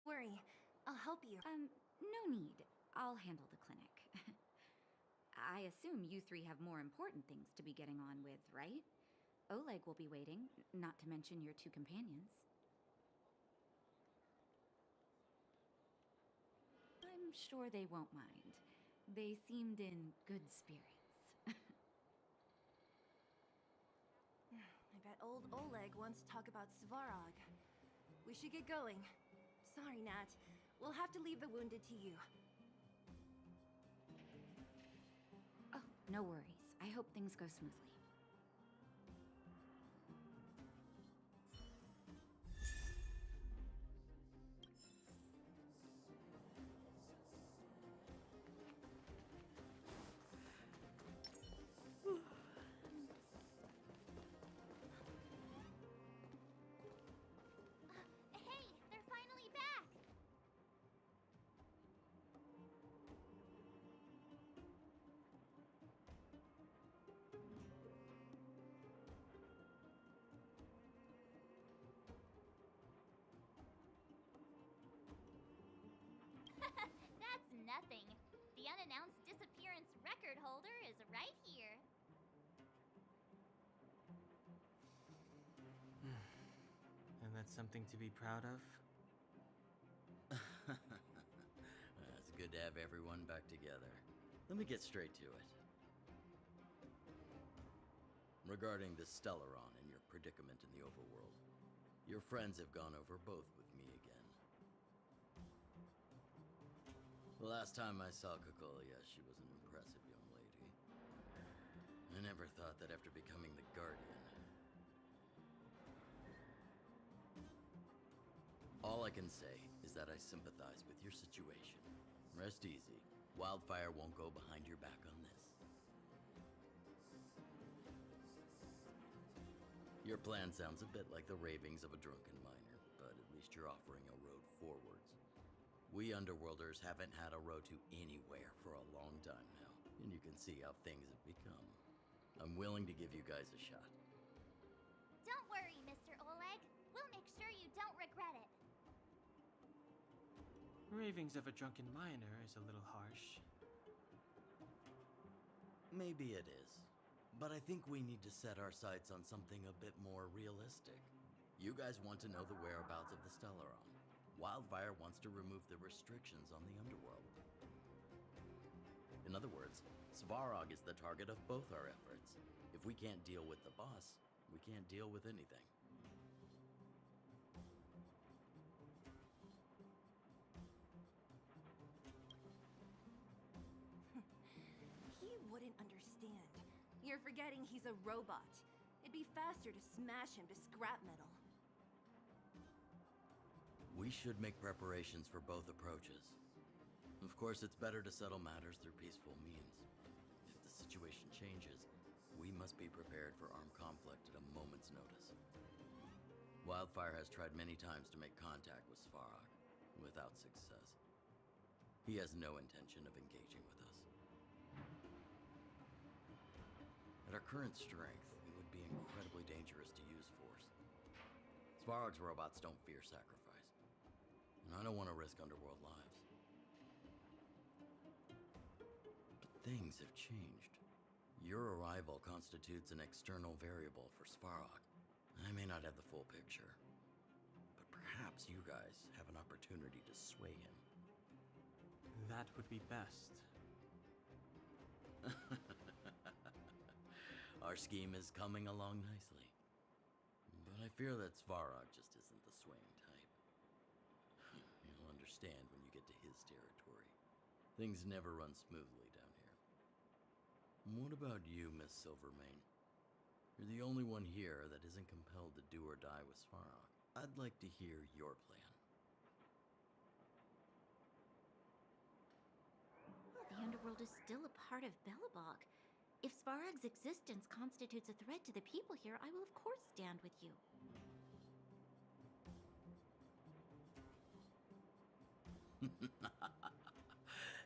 Worry, I'll help you. No need. I'll handle the clinic. I assume you three have more important things to be getting on with, right? Oleg will be waiting, not to mention your two companions. I'm sure they won't mind. They seemed in good spirits. I bet old Oleg wants to talk about Svarog. We should get going. Sorry, Nat. We'll have to leave the wounded to you. Oh, no worries. I hope things go smoothly. Hey, they're finally back! That's nothing. The unannounced disappearance record holder is right here. And that's something to be proud of? It's good to have everyone back together. Let me get straight to it. Regarding the Stellaron and your predicament in the overworld, your friends have gone over both with me again. The last time I saw Kokolia, she was an impressive young lady. I never thought that after becoming the Guardian. All I can say is that I sympathize with your situation. Rest easy. Wildfire won't go behind your back on this. Your plan sounds a bit like the ravings of a drunken miner, but at least you're offering a road forwards. We Underworlders haven't had a road to anywhere for a long time now, and you can see how things have become. I'm willing to give you guys a shot. Don't worry, Mr. Oleg. We'll make sure you don't regret it. Ravings of a drunken miner is a little harsh. Maybe it is, but I think we need to set our sights on something a bit more realistic. You guys want to know the whereabouts of the Stellaron. Wildfire wants to remove the restrictions on the Underworld. In other words, Svarog is the target of both our efforts. If we can't deal with the boss, we can't deal with anything. He wouldn't understand. You're forgetting he's a robot. It'd be faster to smash him to scrap metal. We should make preparations for both approaches. Of course, it's better to settle matters through peaceful means. If the situation changes, we must be prepared for armed conflict at a moment's notice. Wildfire has tried many times to make contact with Svarog, without success. He has no intention of engaging with us. At our current strength, it would be incredibly dangerous to use force. Svarog's robots don't fear sacrifice, and I don't want to risk Underworld lives. But things have changed. Your arrival constitutes an external variable for Svarog. I may not have the full picture, but perhaps you guys have an opportunity to sway him. That would be best. Our scheme is coming along nicely. But I fear that Svarog just isn't the swaying type. You'll understand when you get to his territory. Things never run smoothly down here. What about you, Miss Silvermane? You're the only one here that isn't compelled to do or die with Svarog. I'd like to hear your plan. The Underworld is still a part of Belobog. If Svarog's existence constitutes a threat to the people here, I will of course stand with you.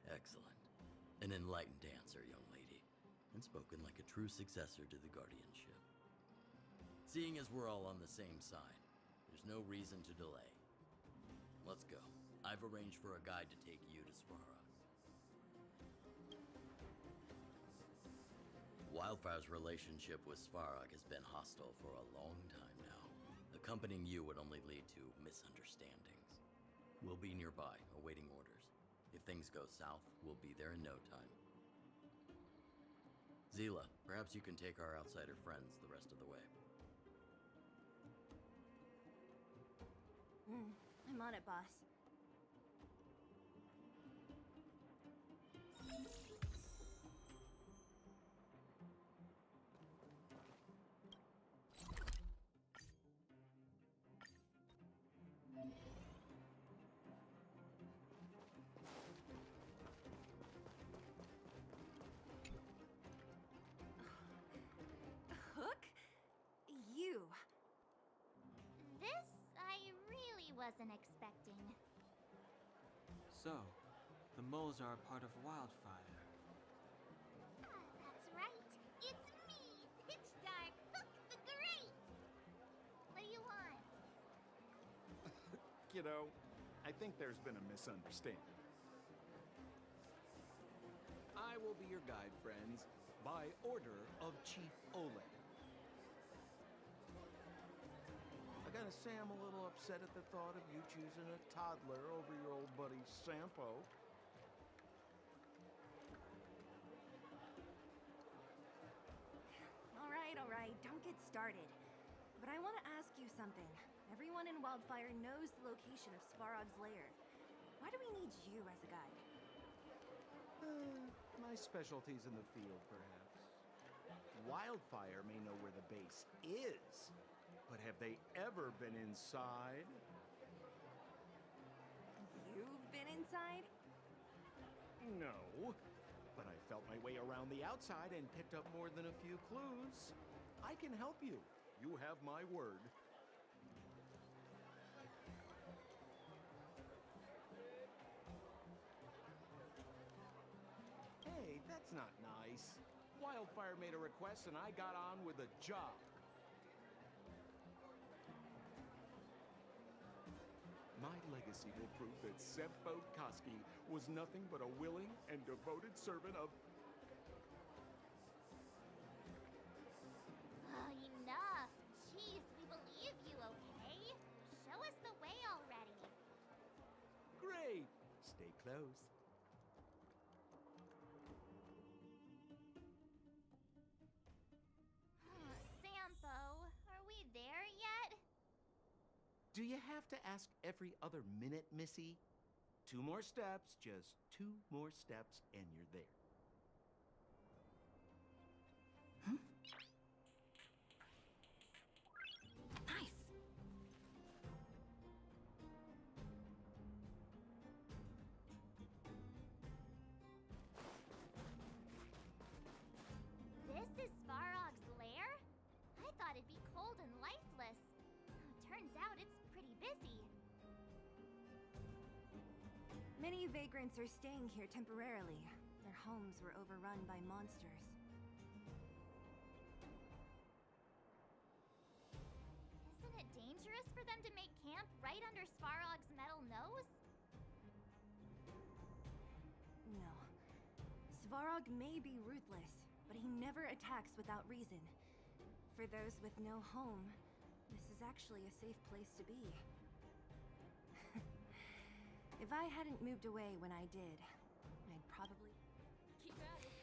Excellent. An enlightened answer, young lady, and spoken like a true successor to the guardianship. Seeing as we're all on the same side, there's no reason to delay. Let's go. I've arranged for a guide to take you to Svarog. Wildfire's relationship with Svarog has been hostile for a long time now. Accompanying you would only lead to misunderstandings. We'll be nearby, awaiting orders. If things go south, we'll be there in no time. Zila, perhaps you can take our outsider friends the rest of the way. I'm on it, boss. Hook? You. This I really wasn't expecting. So, the moles are a part of Wildfire. That's right. It's me, Pitch Dark Hook the Great. What do you want? Kiddo, I think there's been a misunderstanding. I will be your guide, friends, by order of Chief Oleg. I gotta say I'm a little upset at the thought of you choosing a toddler over your old buddy Sampo. All right, don't get started. But I want to ask you something. Everyone in Wildfire knows the location of Svarog's lair. Why do we need you as a guide? My specialty's in the field, perhaps. Wildfire may know where the base is, but have they ever been inside? You've been inside? No, but I felt my way around the outside and picked up more than a few clues. I can help you. You have my word. Hey, that's not nice. Wildfire made a request and I got on with the job. My legacy will prove that Sempo Koski was nothing but a willing and devoted servant of... Oh, enough. Jeez, we believe you, okay? Show us the way already. Great! Stay close. Sampo, are we there yet? Do you have to ask every other minute, Missy? 2 more steps, just 2 more steps, and you're there. Nice. This is Svarog's lair? I thought it'd be cold and lifeless. Turns out it's pretty busy. Many vagrants are staying here temporarily. Their homes were overrun by monsters. Isn't it dangerous for them to make camp right under Svarog's metal nose? No. Svarog may be ruthless, but he never attacks without reason. For those with no home, this is actually a safe place to be. If I hadn't moved away when I did, I'd probably... Keep at it.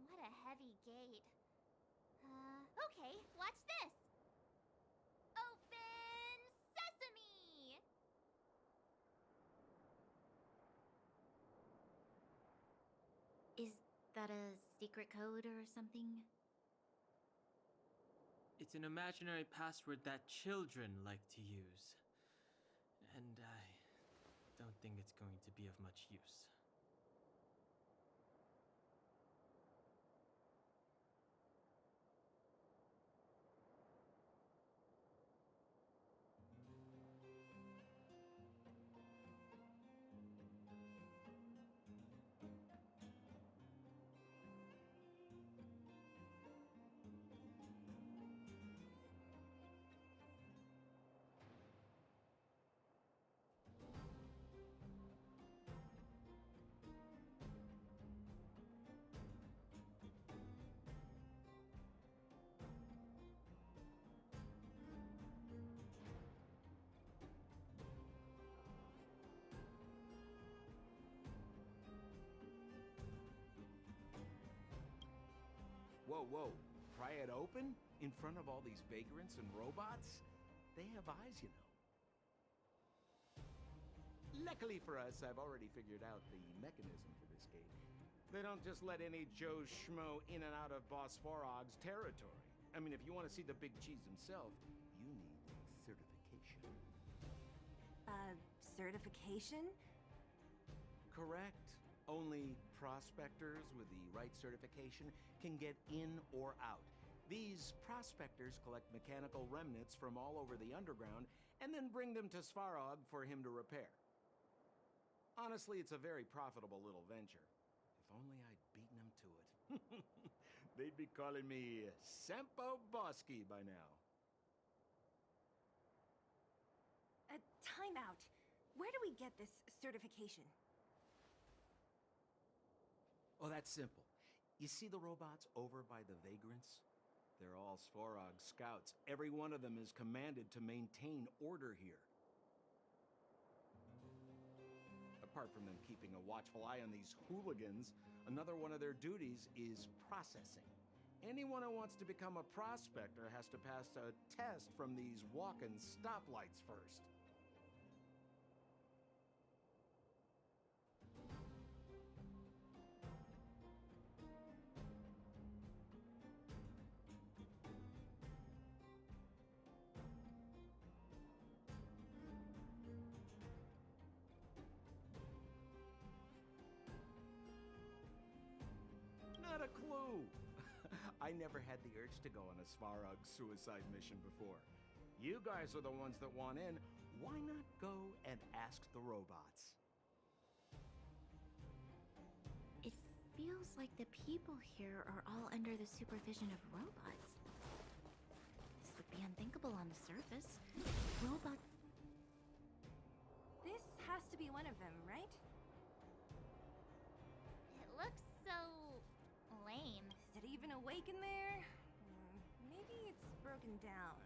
What a heavy gate. Okay, watch this. Open sesame! Is that a secret code or something? It's an imaginary password that children like to use. And I don't think it's going to be of much use. whoa, whoa. Pry it open? In front of all these vagrants and robots? They have eyes, you know. Luckily for us, I've already figured out the mechanism for this gate. They don't just let any Joe Schmo in and out of Boss Farog's territory. I mean, if you want to see the big cheese himself, you need certification. Certification? Correct. Only prospectors with the right certification can get in or out. These prospectors collect mechanical remnants from all over the underground and then bring them to Svarog for him to repair. Honestly, it's a very profitable little venture. If only I'd beaten him to it. They'd be calling me Sempo Bosky by now. Time out. Where do we get this certification? Oh, that's simple. You see the robots over by the vagrants? They're all Svarog scouts. Every one of them is commanded to maintain order here. Apart from them keeping a watchful eye on these hooligans, another one of their duties is processing. Anyone who wants to become a prospector has to pass a test from these walk-in stoplights first. Not a clue. I never had the urge to go on a Svarog suicide mission before. You guys are the ones that want in. Why not go and ask the robots? It feels like the people here are all under the supervision of robots. This would be unthinkable on the surface. Robot... This has to be one of them, right? It looks so lame. Is it even awake in there? Maybe it's broken down.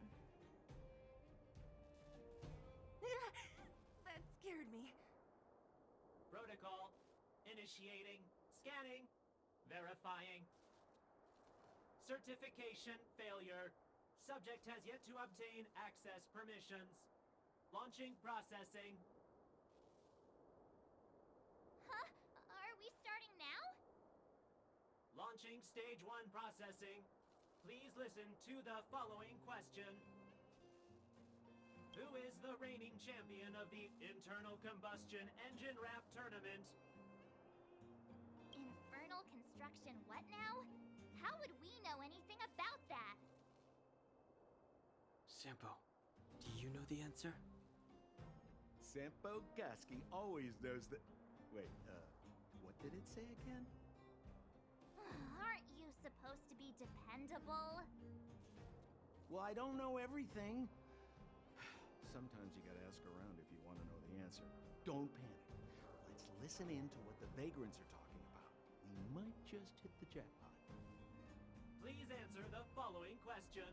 That scared me. Protocol. Initiating. Scanning. Verifying. Certification failure. Subject has yet to obtain access permissions. Launching processing. Huh? Are we starting now? Launching stage 1 processing. Please listen to the following question. Who is the reigning champion of the Internal Combustion Engine Rap Tournament? Infernal construction what now? How would we know anything about that? Sampo, do you know the answer? Sempo Bosky always knows that... Wait, what did it say again? Aren't you supposed to be dependable? Well, I don't know everything. Sometimes you gotta ask around if you want to know the answer. Don't panic. Let's listen in to what the vagrants are talking about. We might just hit the jackpot. Please answer the following question.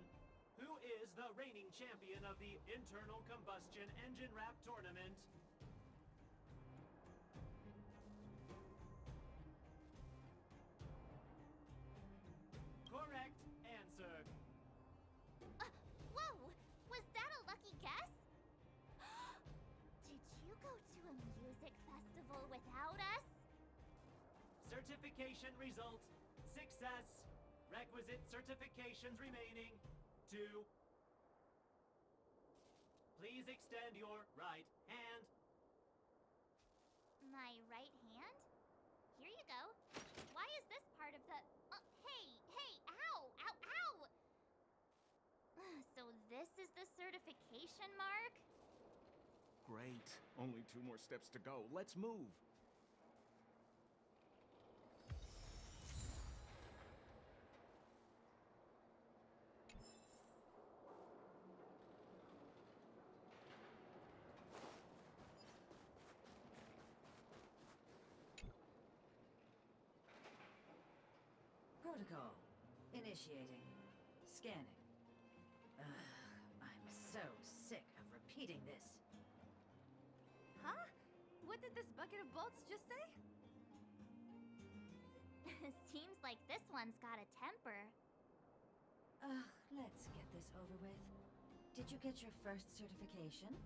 Who is the reigning champion of the Internal Combustion Engine Rap Tournament? Correct answer. Whoa! Was that a lucky guess? Did you go to a music festival without us? Certification result. Success. Requisite certifications remaining. 2. Please extend your right hand. My right hand? Here you go. Why is this part of the... hey! Ow! Ow! Ow! So this is the certification mark? Great. Only 2 more steps to go. Let's move. Protocol. Initiating. Scanning. I'm so sick of repeating this. Huh? What did this bucket of bolts just say? Seems like this one's got a temper. Let's get this over with. Did you get your first certification?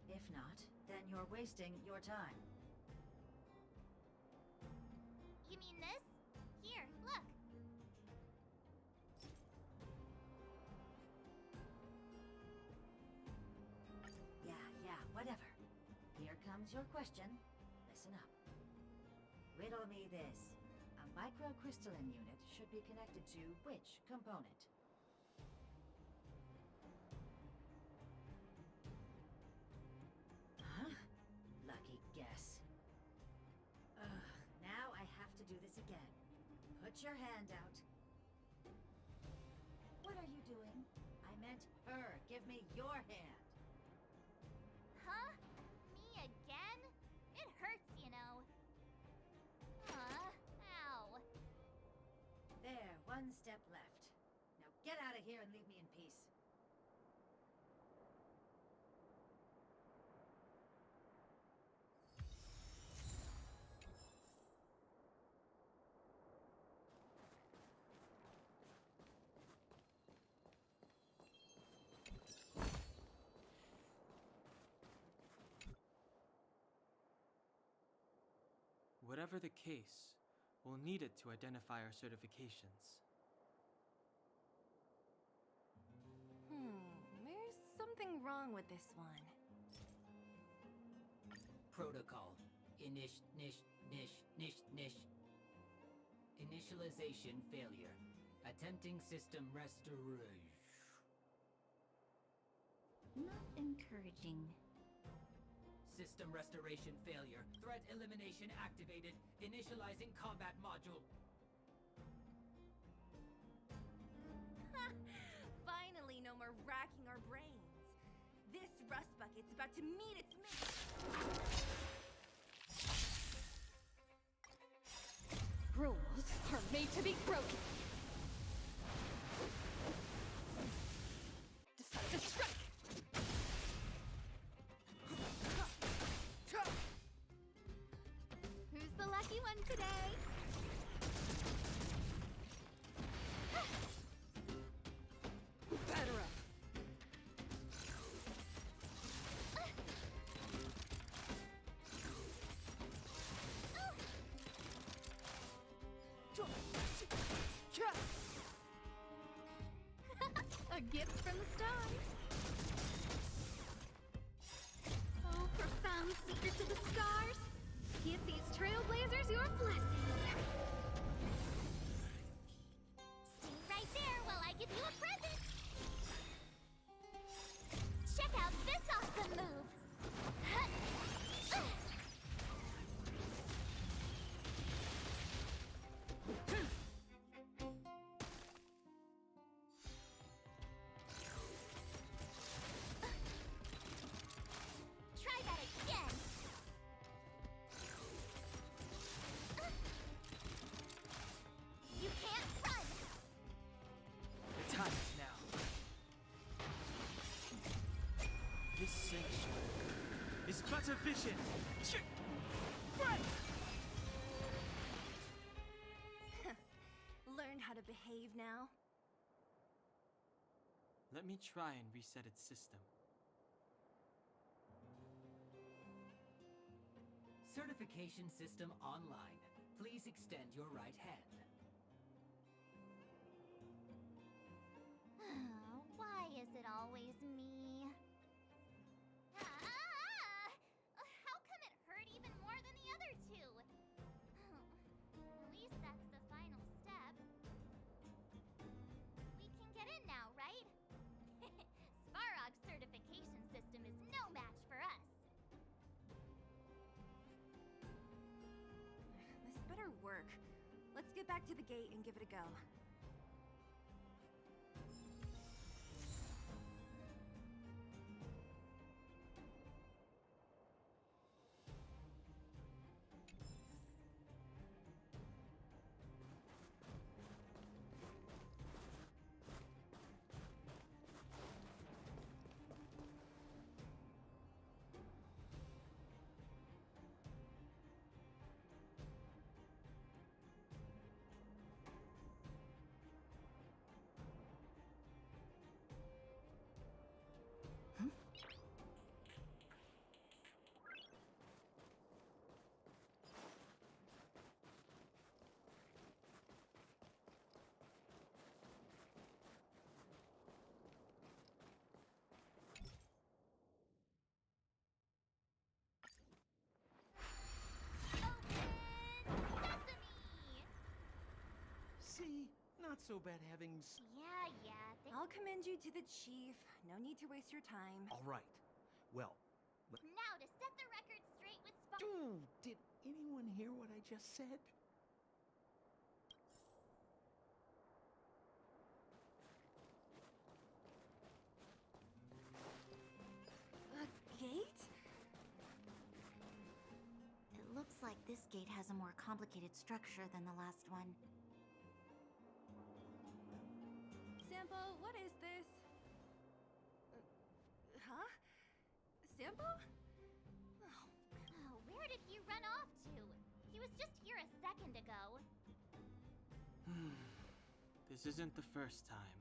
If not, then you're wasting your time. You mean this? Here, look. Yeah, whatever. Here comes your question. Listen up. Riddle me this. A microcrystalline unit should be connected to which component? Huh? Lucky guess. Now I have to do this again. Put your hand out. What are you doing? I meant her. Give me your hand. Huh? Me again? It hurts, you know. Ow. There, one step left. Now get out of here and leave me in peace. Whatever the case, we'll need it to identify our certifications. There's something wrong with this one. Protocol. Initialization failure. Attempting system restoration. Not encouraging. System restoration failure. Threat elimination activated. Initializing combat module. Finally, no more racking our brains. This rust bucket's about to meet its mate. Rules are made to be broken. Decide to strike. Who's the lucky one today? Batter up. A gift from the stars. Oh, profound secrets of the stars. Give these trailblazers your blessing. Stay right there while I give you a present. Check out this awesome move. Try that again. You can't run. The time is now. This sanctuary is but a vision. Run! Learn how to behave now. Let me try and reset its system. Certification system online. Please extend your right hand. Why is it always me? How come it hurt even more than the other two? At least that's the final step. We can get in now, right? Svarog's certification system is no match for us. This better work. Let's get back to the gate and give it a go. not so bad having. Yeah. I'll commend you to the chief. No need to waste your time. All right. Well, Now to set the record straight with did anyone hear what I just said? A gate? It looks like this gate has a more complicated structure than the last one. Sampo, what is this? Huh? Sampo? Oh, where did he run off to? He was just here a second ago. This isn't the first time.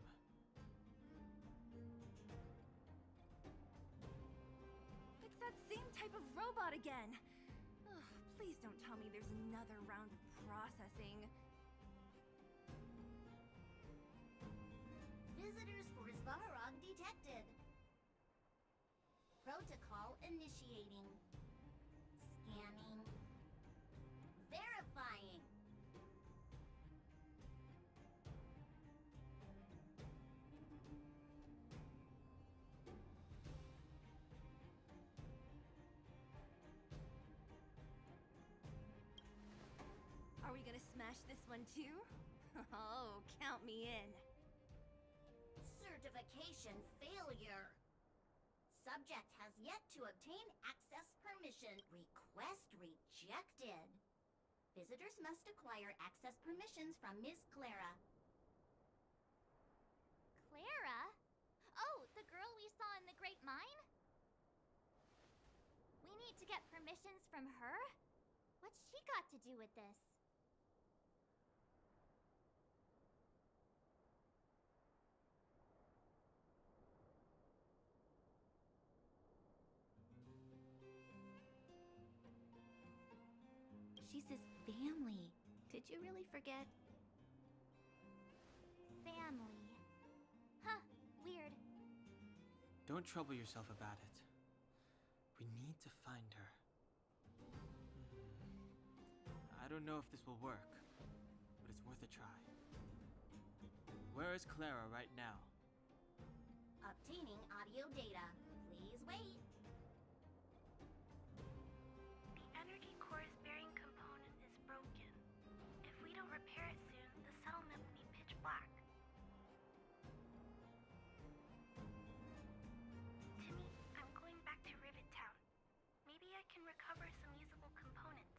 It's that same type of robot again. Ugh, please don't tell me there's another round of processing. Visitors for Svarog detected. Protocol initiating. Scanning. Verifying. Are we gonna smash this one too? Oh, count me in. Certification failure. Subject has yet to obtain access permission. Request rejected. Visitors must acquire access permissions from Miss Clara. Clara? Oh, the girl we saw in the Great Mine? We need to get permissions from her? What's she got to do with this? She says family. Did you really forget? Family. Huh, weird. Don't trouble yourself about it. We need to find her. I don't know if this will work, but it's worth a try. Where is Clara right now? Obtaining audio data. Please wait. The energy core's bearing component is broken. If we don't repair it soon, the settlement will be pitch black. Timmy, I'm going back to Rivet Town. Maybe I can recover some usable components.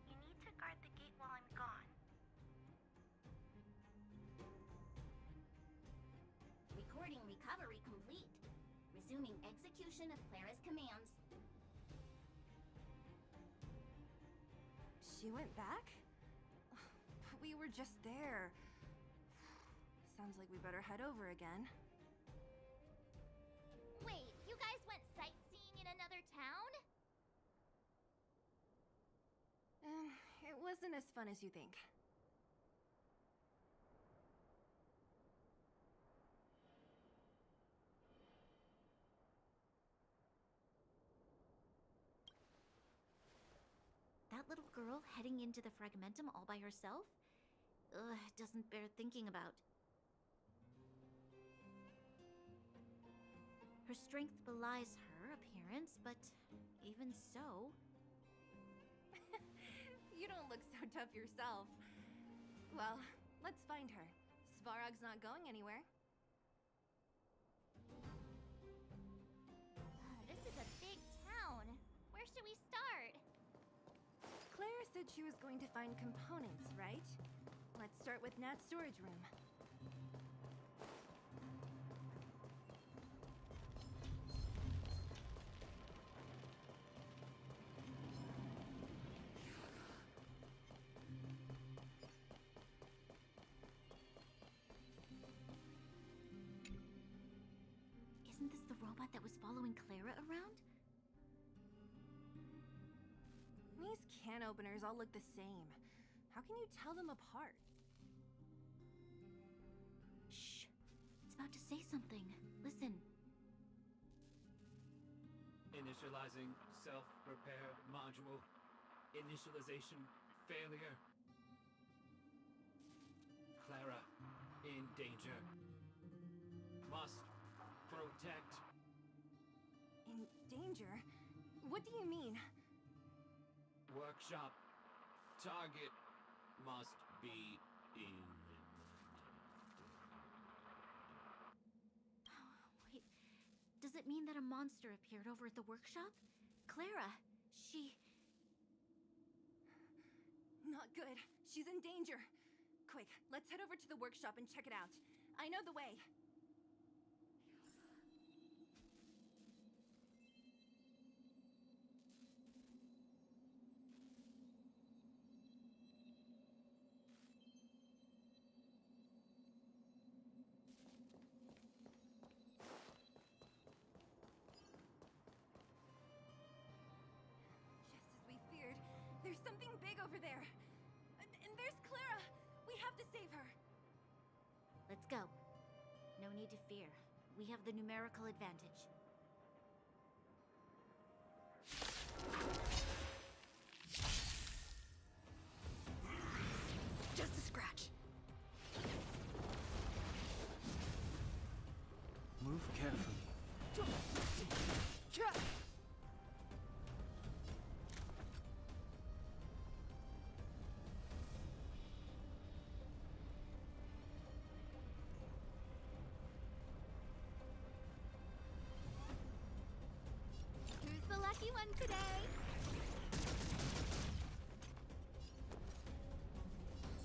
You need to guard the gate while I'm gone. Recording recovery complete. Resuming execution of Clara's commands. She went back? We were just there. Sounds like we better head over again. Wait, you guys went sightseeing in another town? It wasn't as fun as you think. That little girl heading into the Fragmentum all by herself? Ugh, doesn't bear thinking about. Her strength belies her appearance, but even so... You don't look so tough yourself. Well, let's find her. Svarog's not going anywhere. This is a big town. Where should we start? Claire said she was going to find components, right? Let's start with Nat's storage room. Isn't this the robot that was following Clara around? These can openers all look the same. How can you tell them apart? Shh! It's about to say something. Listen. Initializing self-repair module. Initialization failure. Clara, In danger. Must protect. In danger? What do you mean? Workshop. Target must be in. Wait, does it mean that a monster appeared over at the workshop? Clara, she... Not good. She's in danger. Quick, let's head over to the workshop and check it out. I know the way. Just as we feared, there's something big over there. And there's Clara! We have to save her! Let's go. No need to fear. We have the numerical advantage. Just a scratch. Move carefully. Who's the lucky one today?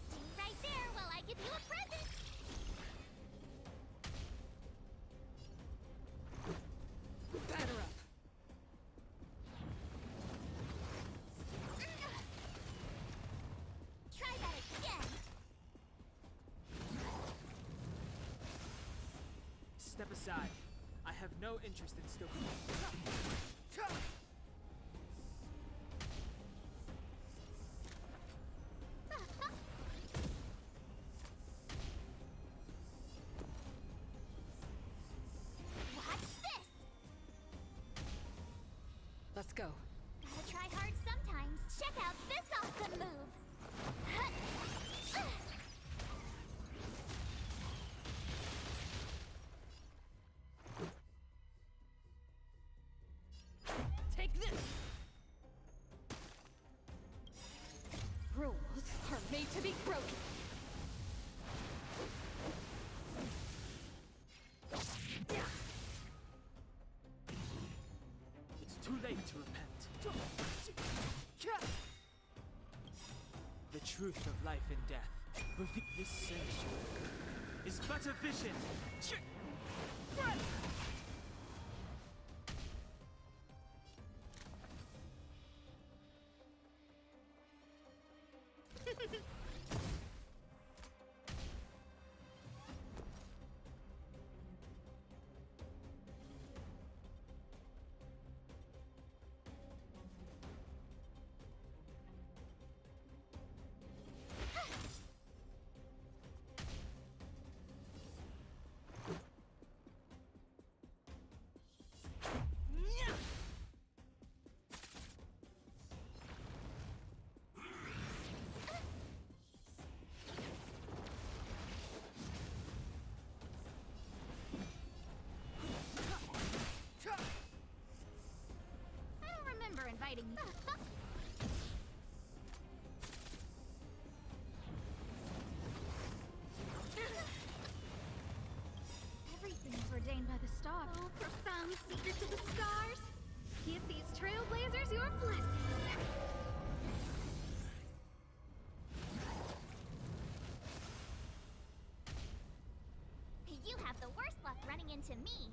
Stay right there while I give you a present. Batter up. Try that again. Step aside. I have no interest in still. Watch this. Let's go. Gotta try hard sometimes. Check out this awesome move. Take this! Rules are made to be broken. It's too late to repent. The truth of life and death. This sanctuary is but a vision. I don't remember inviting you. Everything's ordained by the stars. Oh, profound secrets of the stars. Give these trailblazers your blessing. You have the worst luck running into me.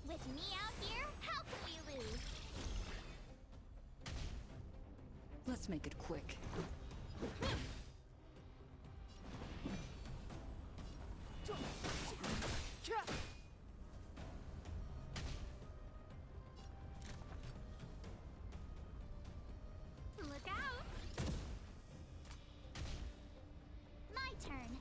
With me out here, how can we lose? Let's make it quick. Look out! My turn.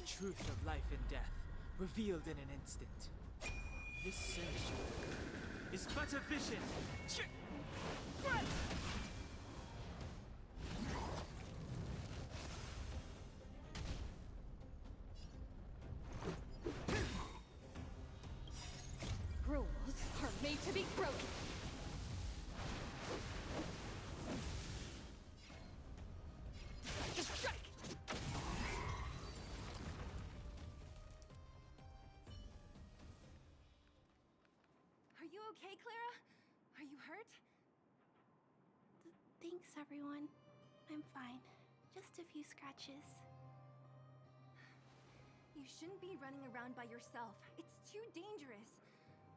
truth of life and death, revealed in an instant. This sanctuary is but a vision. Rules are made to be broken. Strike! Are you okay, Clara? Are you hurt? Thanks, everyone. I'm fine. Just a few scratches. You shouldn't be running around by yourself. It's too dangerous.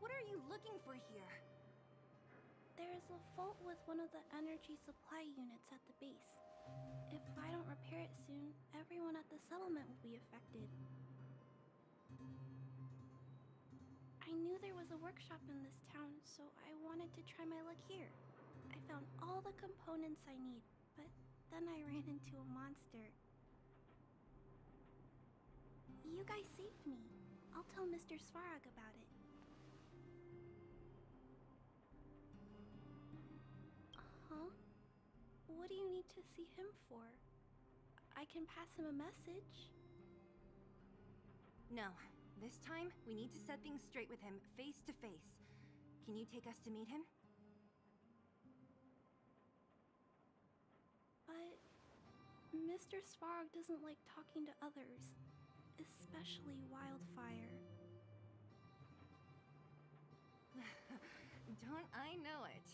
What are you looking for here? There's a fault with one of the energy supply units at the base. If I don't repair it soon, everyone at the settlement will be affected. I knew there was a workshop in this town, so I wanted to try my luck here. I found all the components I need, but then I ran into a monster. You guys saved me. I'll tell Mr. Svarog about it. Huh? What do you need to see him for? I can pass him a message. No. This time, we need to set things straight with him, face to face. Can you take us to meet him? But Mr. Svarog doesn't like talking to others, especially Wildfire. Don't I know it?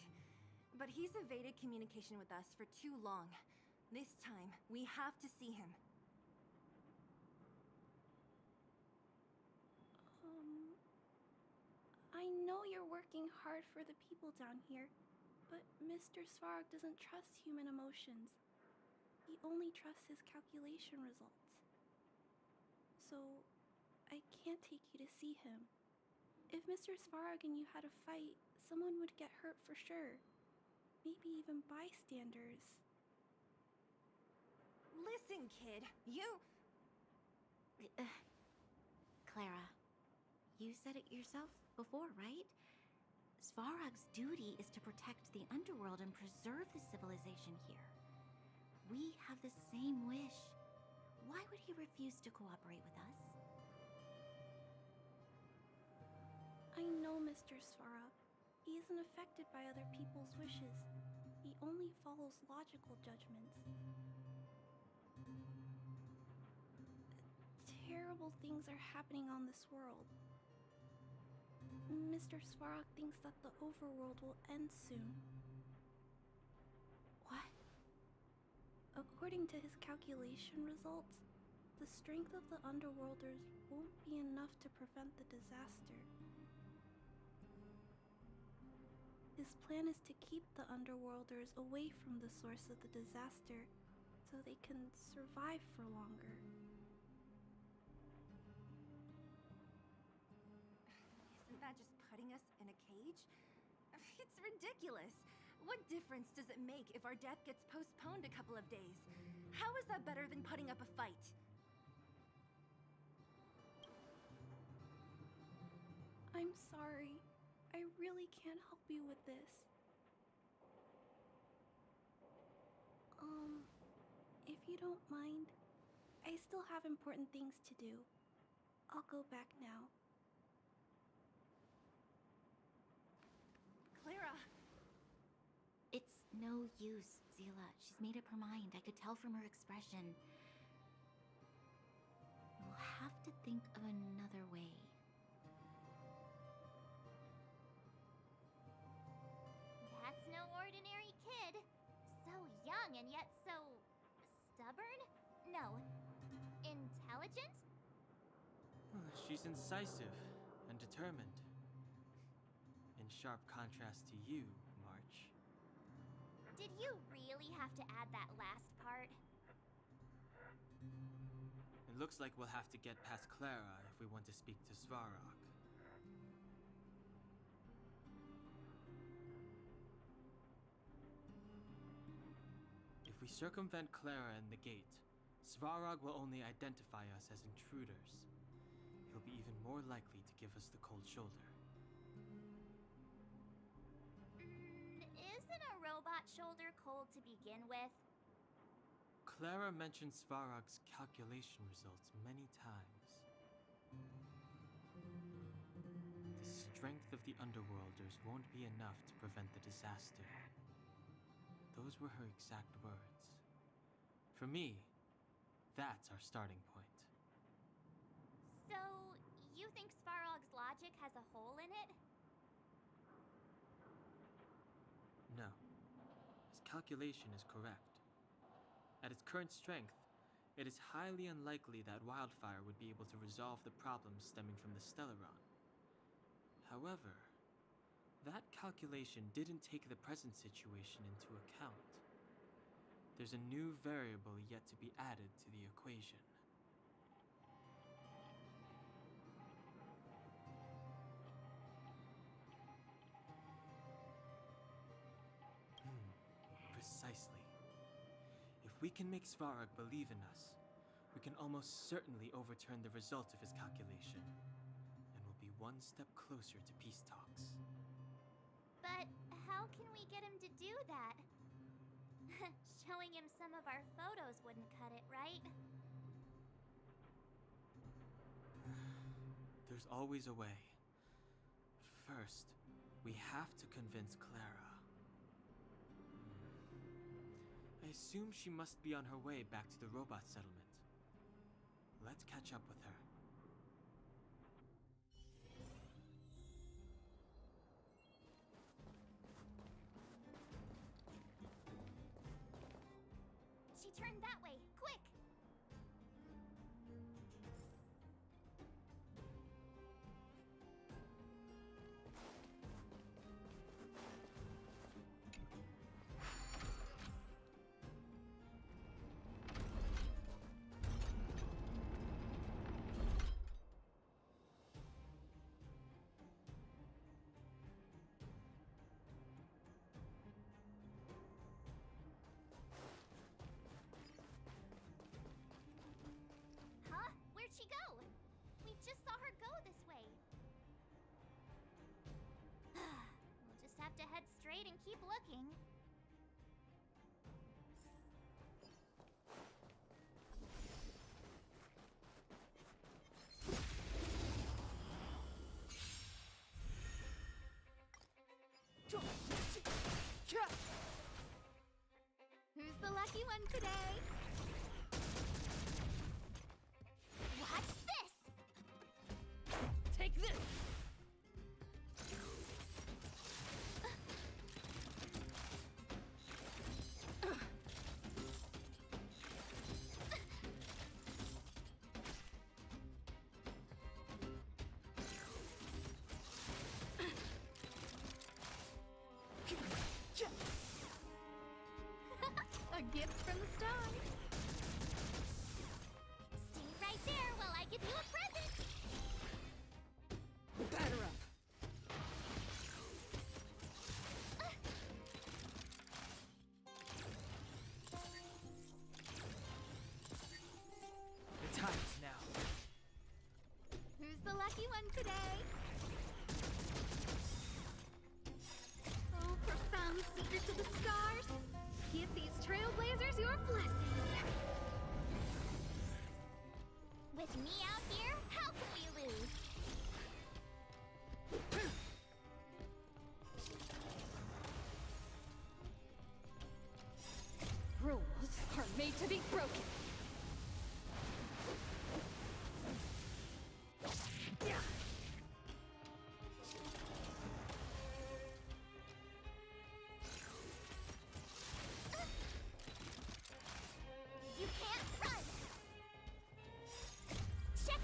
But he's evaded communication with us for too long. This time, we have to see him. I know you're working hard for the people down here, but Mr. Svarog doesn't trust human emotions. He only trusts his calculation results. So, I can't take you to see him. If Mr. Svarog and you had a fight, someone would get hurt for sure. Maybe even bystanders. Listen, kid, you... Clara, you said it yourself before, right? Svarog's duty is to protect the underworld and preserve the civilization here. We have the same wish. Why would he refuse to cooperate with us? I know Mr. Svarog. He isn't affected by other people's wishes. He only follows logical judgments. Terrible things are happening on this world. Mr. Svarog thinks that the overworld will end soon. What? According to his calculation results, the strength of the Underworlders won't be enough to prevent the disaster. His plan is to keep the Underworlders away from the source of the disaster so they can survive for longer. Isn't that just putting us in a cage? It's ridiculous. What difference does it make if our death gets postponed a couple of days? How is that better than putting up a fight? I'm sorry. I really can't help you with this. If you don't mind, I still have important things to do. I'll go back now. Clara! It's no use, Zila. She's made up her mind. I could tell from her expression. We'll have to think of another way. That's no ordinary kid. So young and yet so... stubborn? No. Intelligent? She's incisive and determined. In sharp contrast to you, March. Did you really have to add that last part? It looks like we'll have to get past Clara if we want to speak to Svarog. If we circumvent Clara and the gate, Svarog will only identify us as intruders. He'll be even more likely to give us the cold shoulder. Isn't a robot shoulder cold to begin with? Clara mentioned Svarog's calculation results many times. The strength of the Underworlders won't be enough to prevent the disaster. Those were her exact words. For me, that's our starting point. So, you think Svarog's logic has a hole in it? No. His calculation is correct. At its current strength, it is highly unlikely that Wildfire would be able to resolve the problems stemming from the Stellaron. However, that calculation didn't take the present situation into account. There's a new variable yet to be added to the equation. Precisely. If we can make Svarog believe in us, we can almost certainly overturn the result of his calculation, and we'll be one step closer to peace talks. But how can we get him to do that? Showing him some of our photos wouldn't cut it, right? There's always a way. But first, we have to convince Clara. I assume she must be on her way back to the robot settlement. Let's catch up with her. She turned that way. Quick! Huh? Where'd she go? We just saw her go this way. We'll just have to head straight and keep looking. Who's the lucky one today? Watch this! Take this! A gift from the stars. Stay right there while I give you a present! Batter up. The time is now. Who's the lucky one today? Oh, profound secrets of the stars! Give these trailblazers your blessing! With me out here, how can we lose? Rules are made to be broken. You can't run! Check!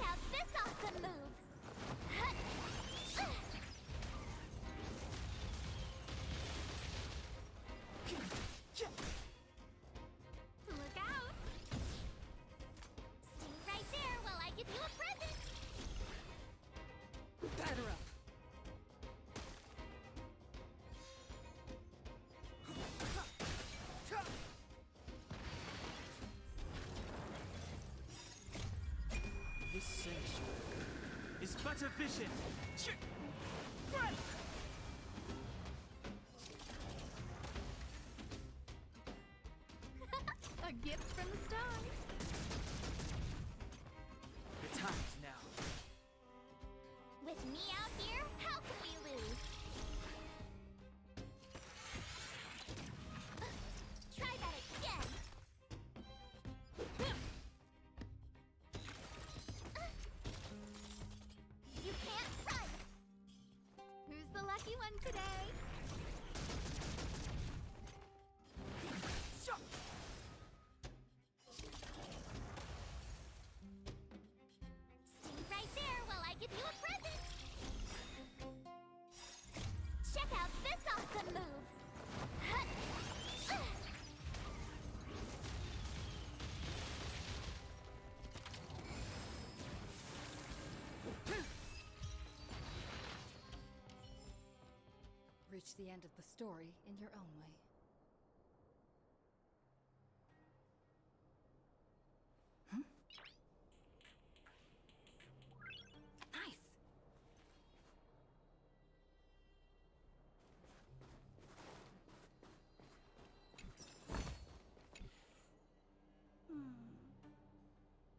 sanctuary is but a vision. A gift from the stars. The time is now. With me out here, how can we lose? Try that again. You can't run. Who's the lucky one today? Stay right there while I give you a present. Check out this awesome move. Reach the end of the story in your own way. Nice!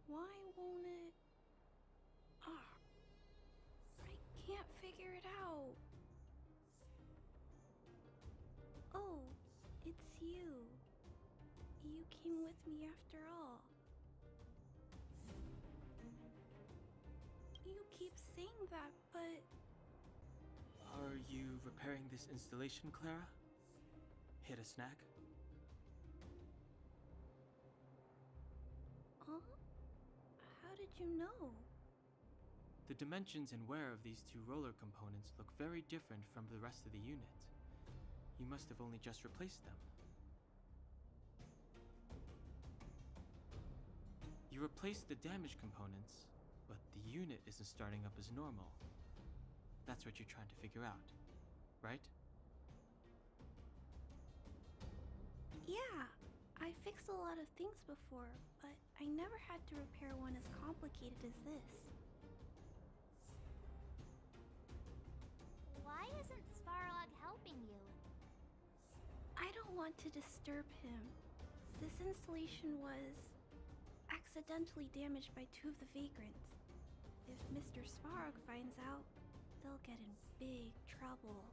Why won't it? Ah, I can't figure it out. Oh, it's you. You came with me after all. You keep saying that, but Are you repairing this installation, Clara? Hit a snag? how did you know? The dimensions and wear of these two roller components look very different from the rest of the unit. You must have only just replaced them. You replaced the damaged components, but the unit isn't starting up as normal. That's what you're trying to figure out, right? Yeah, I fixed a lot of things before, but I never had to repair one as complicated as this. Why isn't Svarog helping you? I don't want to disturb him. This installation was accidentally damaged by two of the vagrants. If Mr. Svarog finds out, they'll get in big trouble.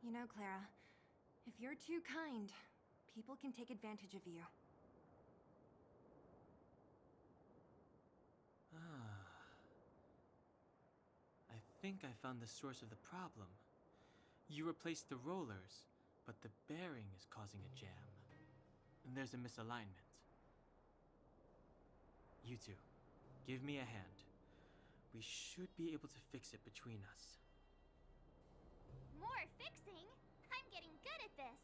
You know, Clara, if you're too kind, people can take advantage of you. I think I found the source of the problem. You replaced the rollers, but the bearing is causing a jam. And there's a misalignment. You two, give me a hand. We should be able to fix it between us. More fixing? I'm getting good at this.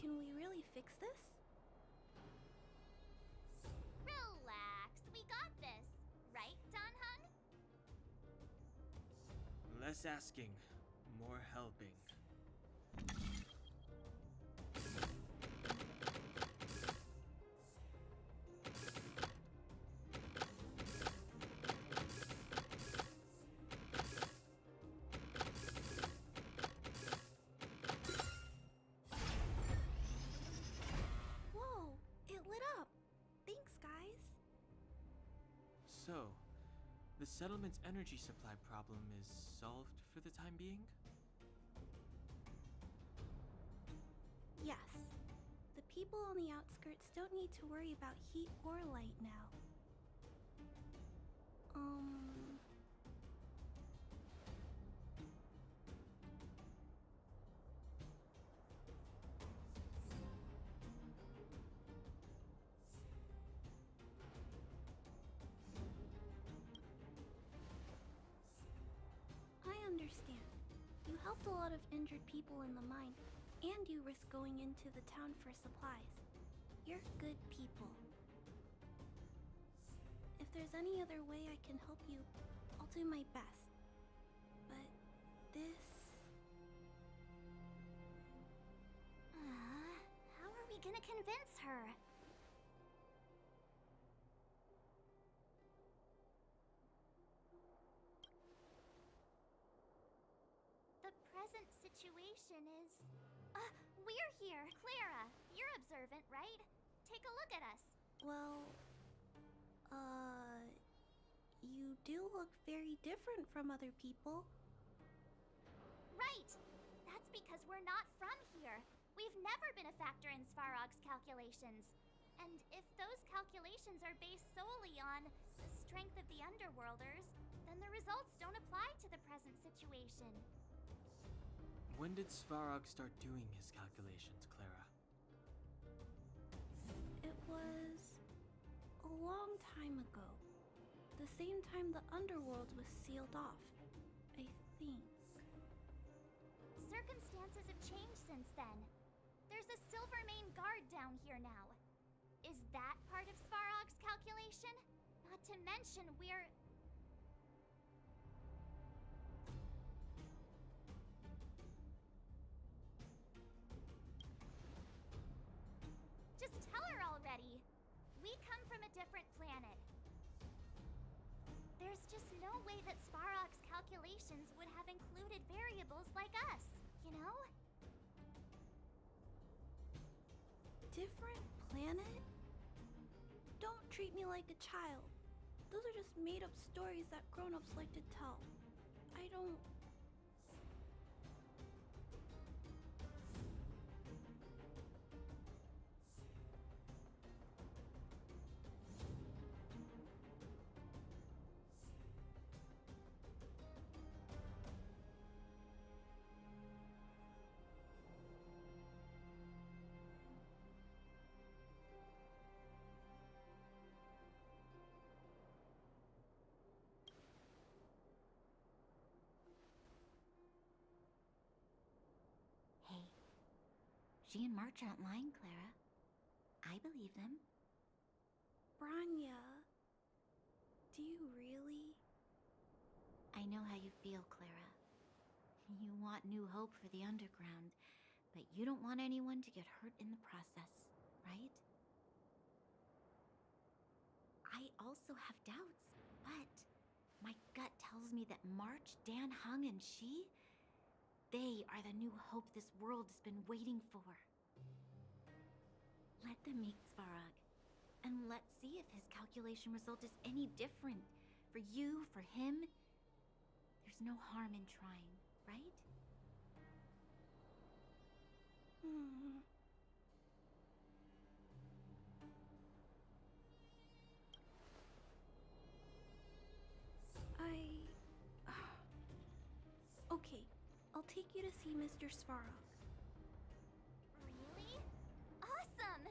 Can we really fix this? Relax, we got this. Right, Danhung? Less asking, more helping. Whoa, it lit up. Thanks, guys. So, the settlement's energy supply problem is solved for the time being? Yes. The people on the outskirts don't need to worry about heat or light now. understand. You helped a lot of injured people in the mine, and you risked going into the town for supplies. You're good people. If there's any other way I can help you, I'll do my best. But this... How are we gonna convince her? The present situation is... we're here! Clara, you're observant, right? Take a look at us. Well... You do look very different from other people. Right! That's because we're not from here. We've never been a factor in Svarog's calculations. And if those calculations are based solely on the strength of the Underworlders, then the results don't apply to the present situation. When did Svarog start doing his calculations, Clara? It was a long time ago. The same time the Underworld was sealed off, I think. Circumstances have changed since then. There's a Silvermane guard down here now. Is that part of Svarog's calculation? Not to mention we're... Just tell her already. We come from a different planet. There's just no way that Svarog's calculations would have included variables like us, you know? Different planet? Don't treat me like a child. Those are just made-up stories that grown-ups like to tell. I don't... Hey, she and March aren't lying, Clara. I believe them. Branya, do you really? I know how you feel, Clara. You want new hope for the underground, but you don't want anyone to get hurt in the process, right? I also have doubts, but my gut tells me that March, Dan Hung, and she, they are the new hope this world has been waiting for. Let them meet Svarog, and let's see if his calculation result is any different. For you, for him, there's no harm in trying, right? Okay, I'll take you to see Mr. Svarog. Really? Awesome!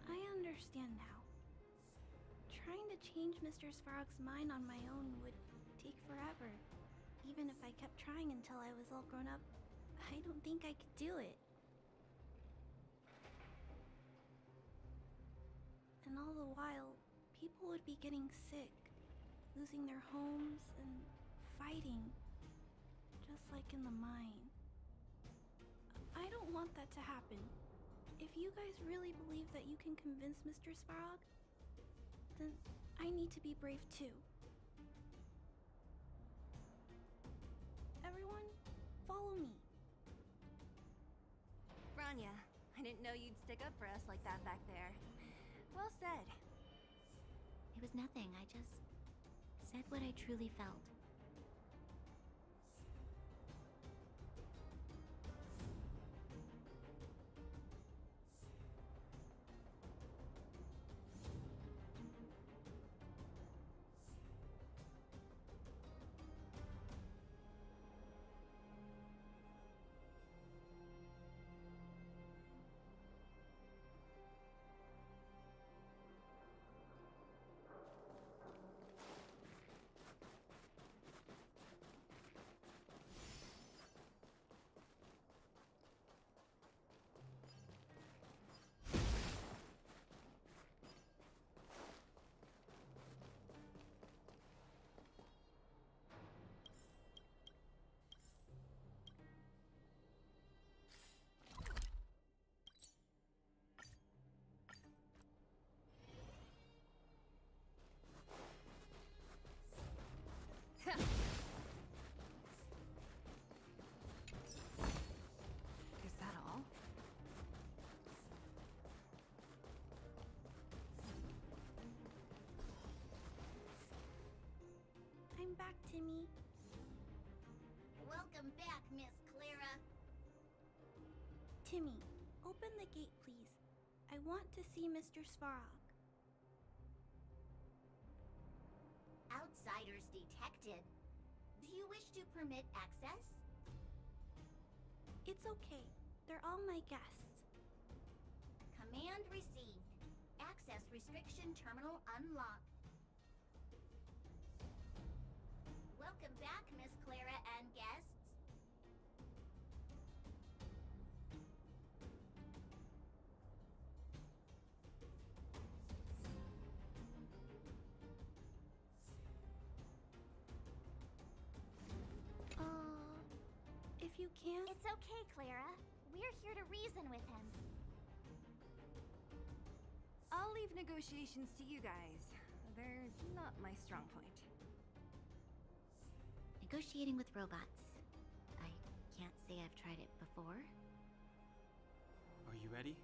I understand now. Trying to change Mr. Svarog's mind on my own would take forever. Even if I kept trying until I was all grown up, I don't think I could do it. And all the while, people would be getting sick, losing their homes, and fighting, just like in the mine. I don't want that to happen. If you guys really believe that you can convince Mr. Svarog, then I need to be brave too. Everyone, follow me. Branya, I didn't know you'd stick up for us like that back there. Well said. It was nothing. I just said what I truly felt. I'm back, Timmy. Welcome back, Miss Clara. Timmy, open the gate, please. I want to see Mr. Svarog. Outsiders detected. Do you wish to permit access? It's okay. They're all my guests. Command received. Access restriction terminal unlocked. Welcome back, Miss Clara and guests. If you can't... It's okay, Clara. We're here to reason with him. I'll leave negotiations to you guys. They're not my strong point. Negotiating with robots. I can't say I've tried it before. Are you ready?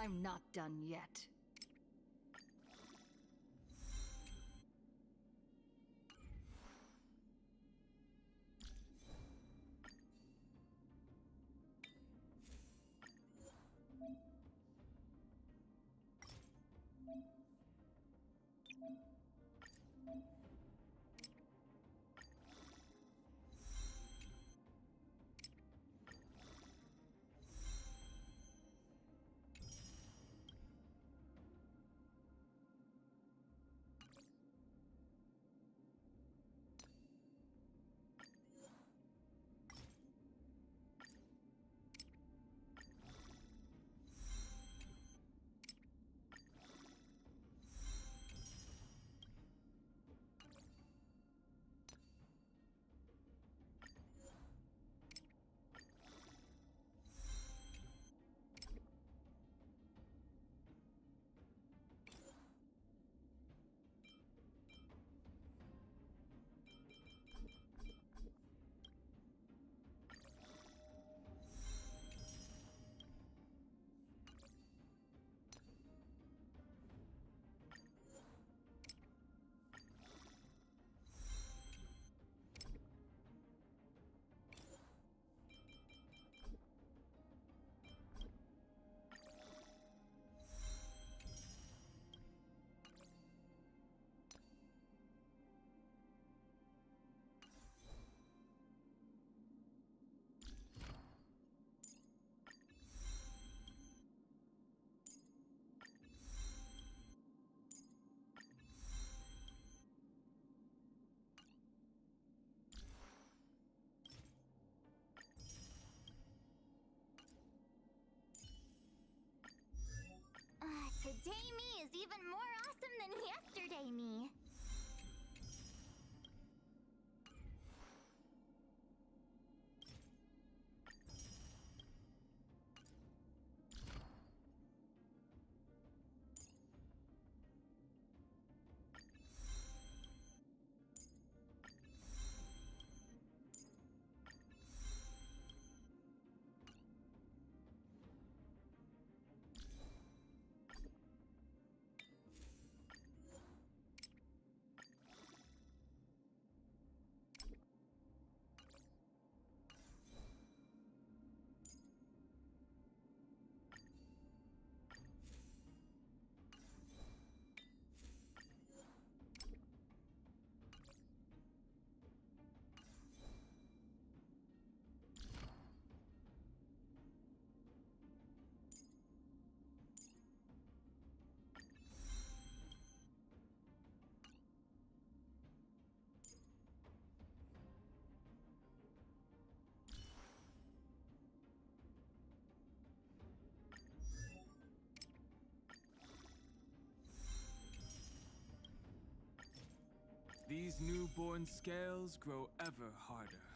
I'm not done yet. Today me is even more awesome than yesterday me. these newborn scales grow ever harder.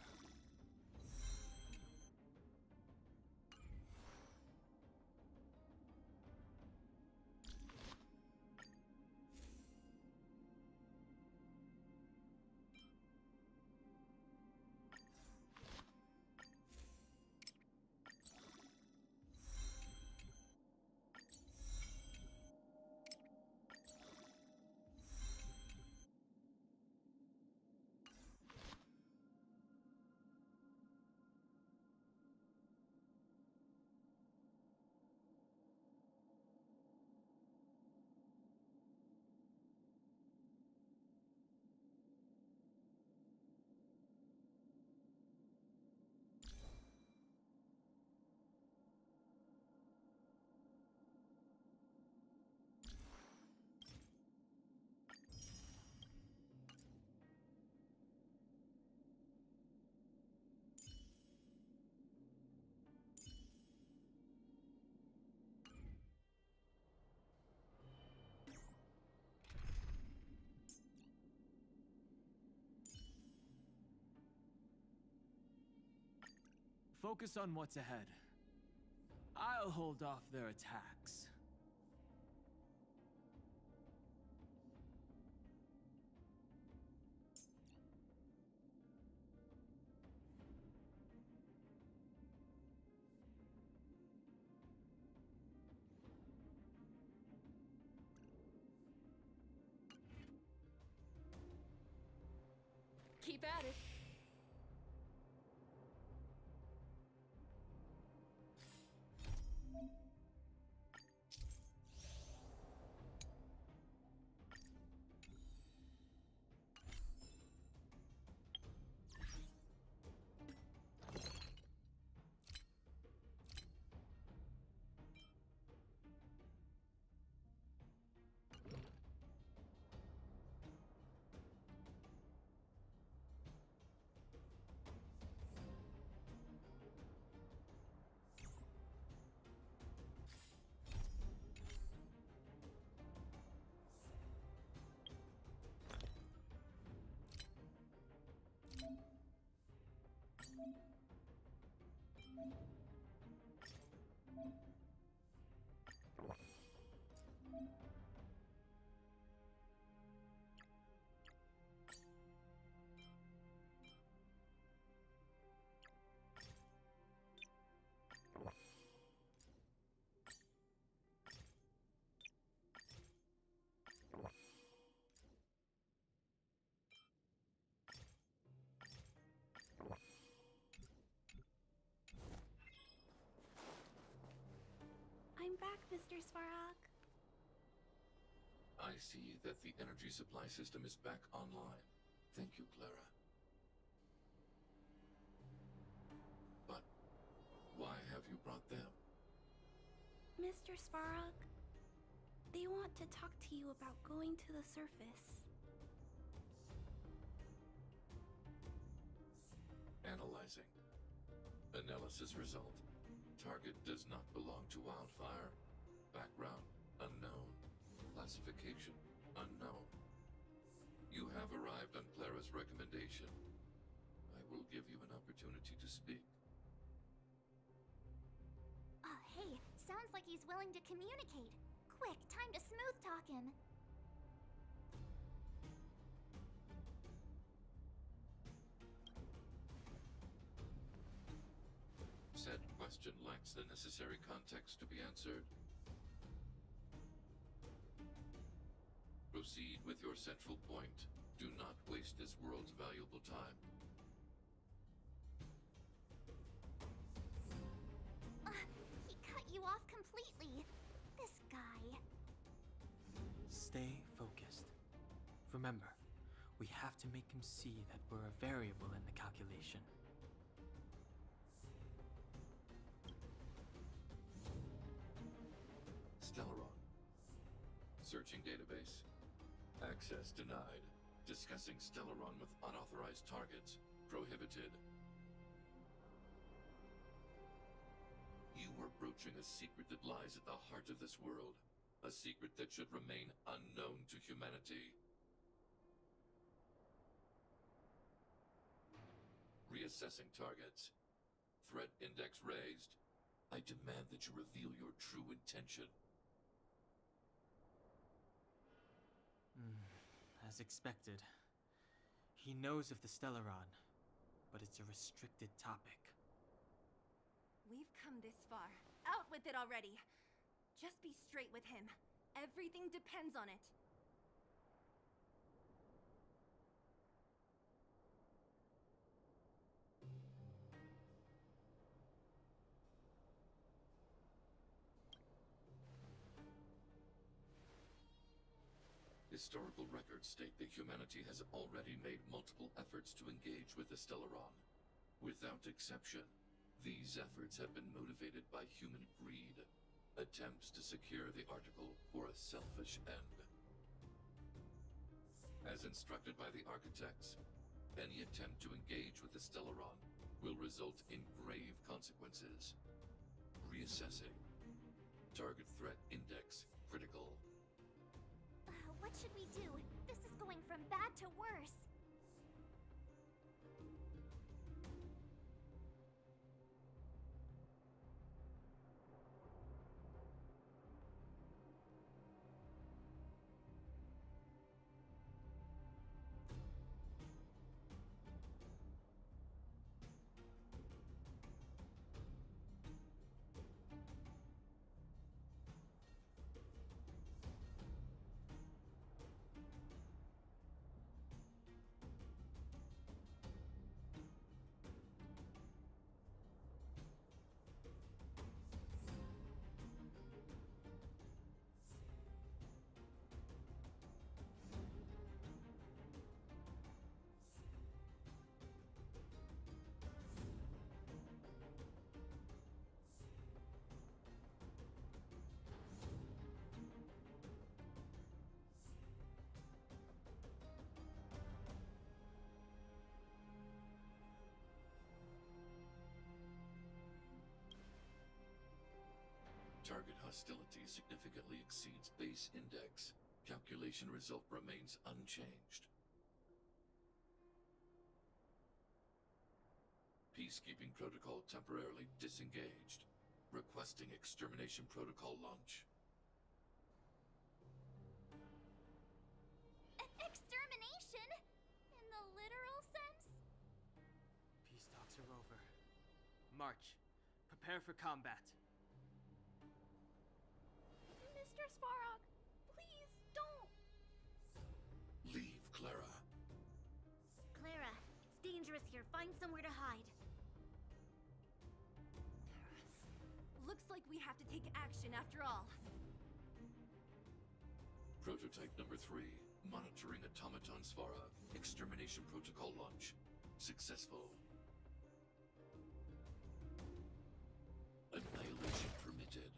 Focus on what's ahead. I'll hold off their attacks. Keep at it. I'm back, Mr. Svarog. I see that the energy supply system is back online. Thank you, Clara. But why have you brought them? Mr. Svarog, they want to talk to you about going to the surface. Analyzing. Analysis result. Target does not belong to Wildfire. Background unknown. Classification unknown. You have arrived on Clara's recommendation. I will give you an opportunity to speak. Oh, hey, sounds like he's willing to communicate. Quick, time to smooth talk him. Said question lacks the necessary context to be answered. Proceed with your central point. Do not waste this world's valuable time. He cut you off completely. This guy. Stay focused. Remember, we have to make him see that we're a variable in the calculation. Stellaron. Searching database. Access denied. Discussing Stellaron with unauthorized targets. Prohibited. You are broaching a secret that lies at the heart of this world. A secret that should remain unknown to humanity. Reassessing targets. Threat index raised. I demand that you reveal your true intention. As expected. He knows of the Stellaron, but it's a restricted topic. We've come this far. Out with it already! Just be straight with him. Everything depends on it. Historical records state that humanity has already made multiple efforts to engage with the Stellaron. Without exception, these efforts have been motivated by human greed, attempts to secure the article for a selfish end. As instructed by the architects, any attempt to engage with the Stellaron will result in grave consequences. Reassessing. Target threat index critical. What should we do? This is going from bad to worse. Target hostility significantly exceeds base index. Calculation result remains unchanged. Peacekeeping protocol temporarily disengaged. Requesting extermination protocol launch. Extermination? In the literal sense? Peace talks are over. March. Prepare for combat. Mr. Svarog, please don't! Leave, Clara. Clara, it's dangerous here. Find somewhere to hide. Looks like we have to take action after all. Prototype number 3. Monitoring automaton Svarog. Extermination protocol launch. Successful. Annihilation permitted.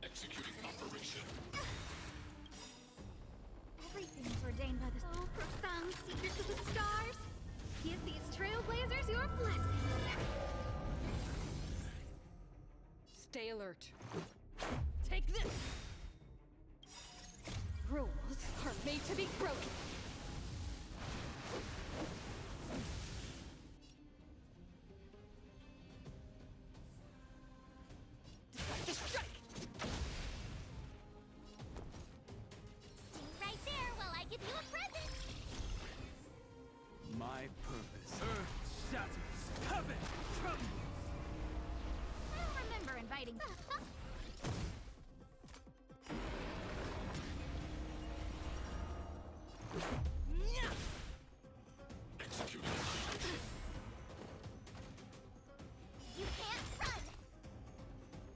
Executing operation. Everything's ordained by the profound secrets of the stars. Give these trailblazers your blessing. Stay alert. Take this! Rules are made to be broken. Decide to strike! Stay right there while I give you a present. My purpose. Earth shatters. Heaven trembles. I don't remember inviting. Executing. You can't run.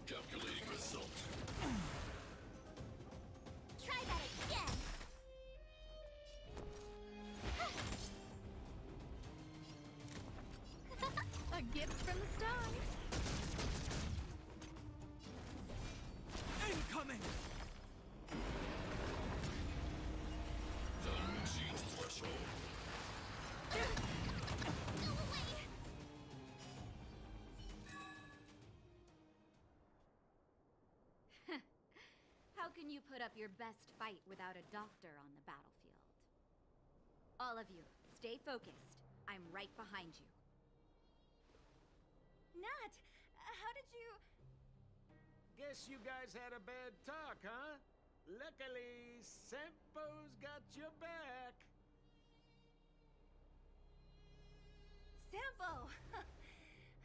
Calculating result. Try that again. A gift from the stars. put up your best fight without a doctor on the battlefield. All of you, stay focused. I'm right behind you. Nat, how did you... Guess you guys had a bad talk, huh? Luckily, Sempo's got your back. Sampo!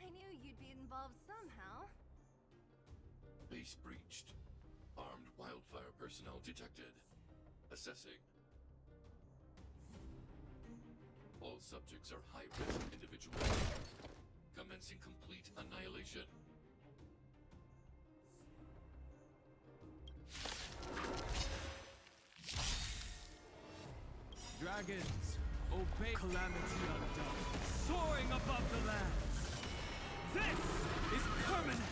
I knew you'd be involved somehow. Base breached. Armed wildfire personnel detected. Assessing. All subjects are high-risk individuals. Commencing complete annihilation. Dragons, obey calamity undone, soaring above the lands. This is permanence.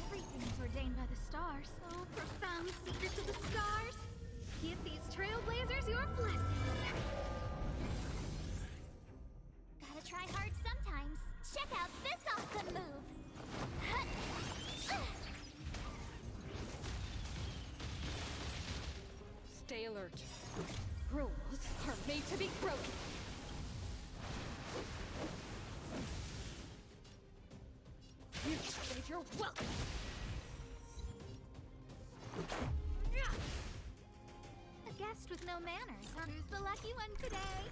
Everything is ordained by the stars. Oh, profound secrets of the stars. Give these trailblazers your blessing. Gotta try hard sometimes. Check out this awesome move. Stay alert. Rules are made to be broken. You think you're welcome. A guest with no manners. Who's the lucky one today?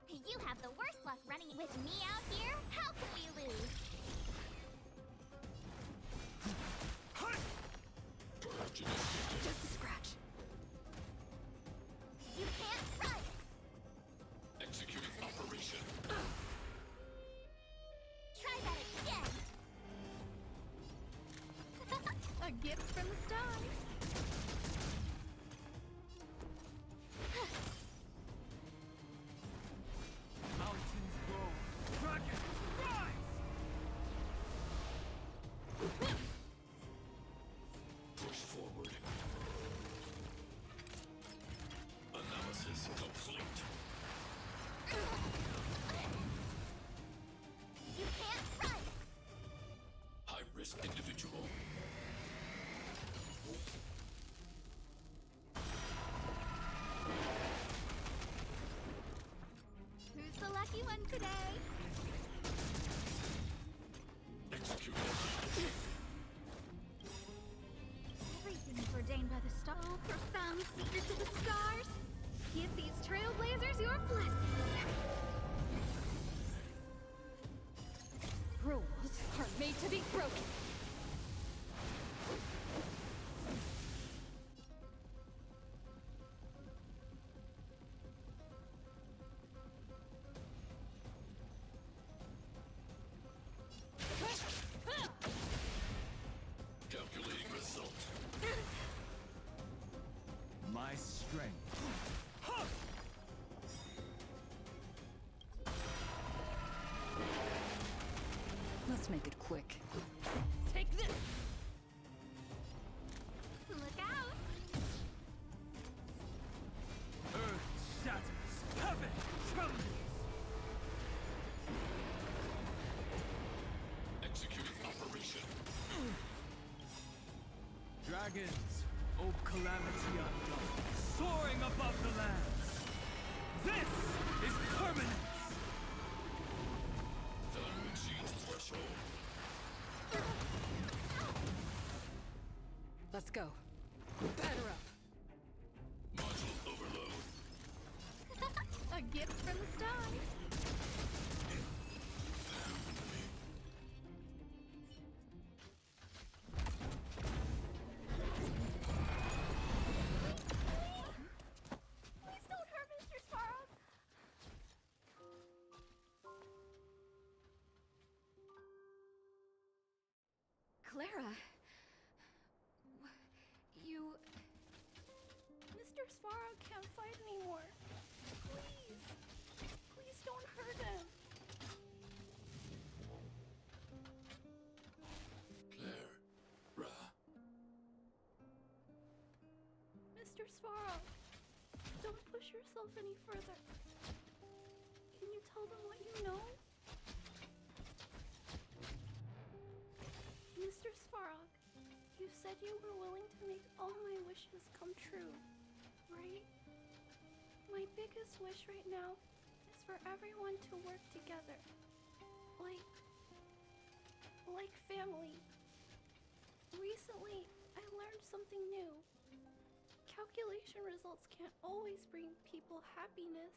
You have the worst luck running with me out here. How can we lose? Just a scratch. You can't run. Executing operation. Try that again. A gift from the stars. Mountains roll, dragons rise! Push forward. Analysis complete. You can't run. High-risk individual. Who's the lucky one today? Executed. Everything is ordained by the stars. Oh, profound secrets of the stars. Give these trailblazers your blessing. Rules are made to be broken. Calculating result. My strength. Let's make it quick. Take this! Look out. Earth shatters, heaven trembles. Executing operation. Dragons, oh calamity undone, soaring above the lands. This is permanence. Value exceeds threshold. Let's go. Batter up. Module overload. A gift from the stars. Please don't hurt Mr. Sparrow. Clara. You... Mr. Sparrow can't fight anymore. Please. Please don't hurt him. Claire. Ra. Mr. Sparrow, don't push yourself any further. Can you tell them what you know? Mr. Sparrow. said you were willing to make all my wishes come true, right? My biggest wish right now is for everyone to work together. Like family. Recently, I learned something new. Calculation results can't always bring people happiness.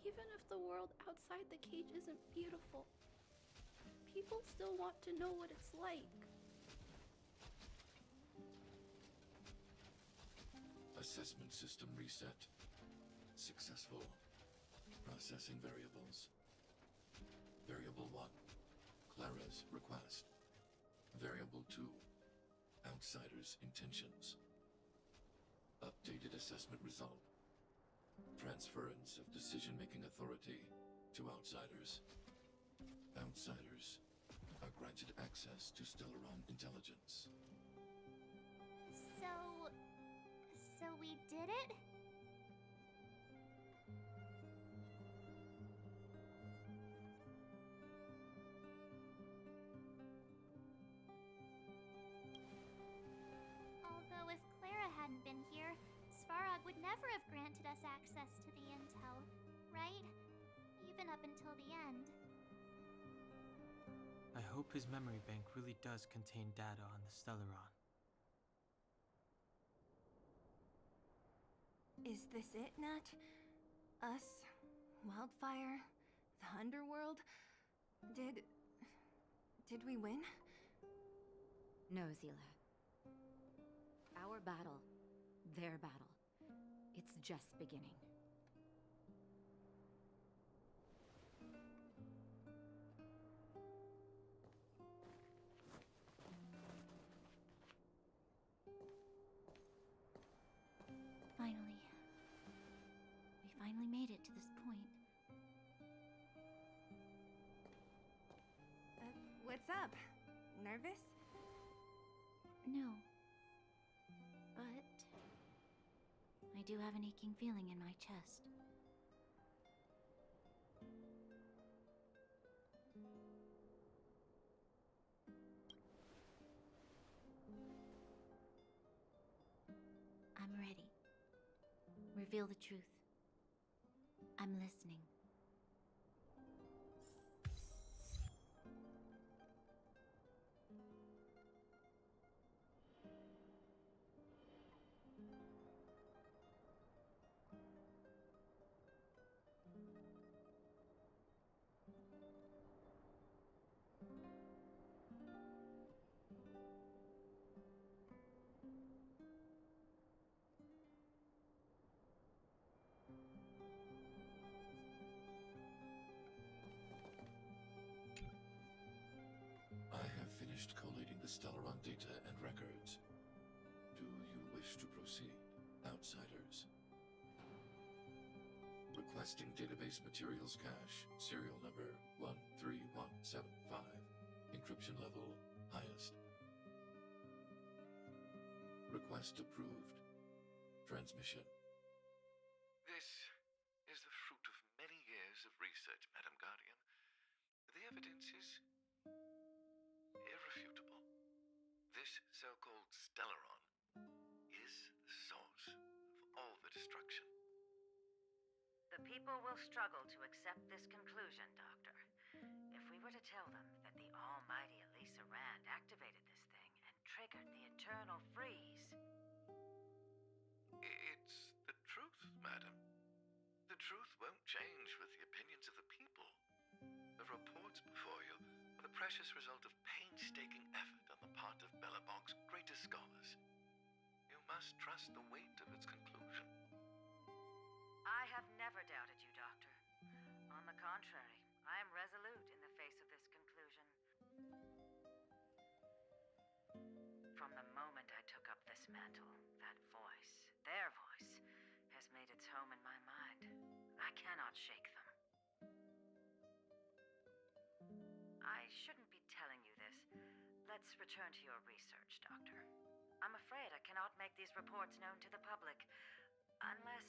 Even if the world outside the cage isn't beautiful, people still want to know what it's like. Assessment system reset. Successful. Processing variables. Variable 1, Clara's request. Variable 2, Outsider's intentions. Updated assessment result. Transference of decision-making authority to outsiders. Outsiders are granted access to Stellaron intelligence. So we did it? Although if Clara hadn't been here, Svarog would never have granted us access to the intel, right? Even up until the end. I hope his memory bank really does contain data on the Stellaron. Is this it, Nat? Us? Wildfire? The underworld? Did we win? No, Zila. Our battle, their battle, it's just beginning. We finally made it to this point. What's up? Nervous? No. But I do have an aching feeling in my chest. I'm ready. Reveal the truth. I'm listening. I have finished collating the Stellaron data and records. Do you wish to proceed, outsiders? Requesting database materials cache, serial number 13175. Encryption level highest. Request approved. Transmission. This is the fruit of many years of research, Madam Guardian. The evidence is irrefutable. This so-called Stellaron is the source of all the destruction. The people will struggle to accept this conclusion, Doctor. If we were to tell them that the almighty Elisa Rand activated this thing and triggered the eternal freeze. It's the truth, madam. The truth won't change with the opinions of the people. The reports before you are the precious result of painstaking effort on the part of Belobog's greatest scholars. You must trust the weight of its conclusion. I have never doubted you, Doctor. On the contrary, I am resolute in the face of this conclusion. From the moment I took up this mantle, that voice, their voice, has made its home in my mind. I cannot shake them. I shouldn't be telling you this. Let's return to your research, Doctor. I'm afraid I cannot make these reports known to the public, unless...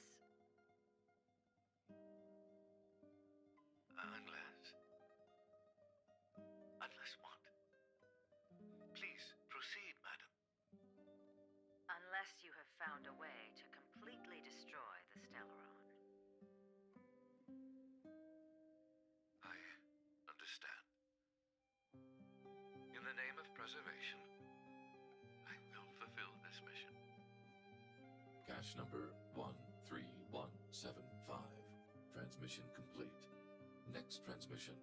Unless what? preservation. I will fulfill this mission. Cache number 13175. Transmission complete. Next transmission.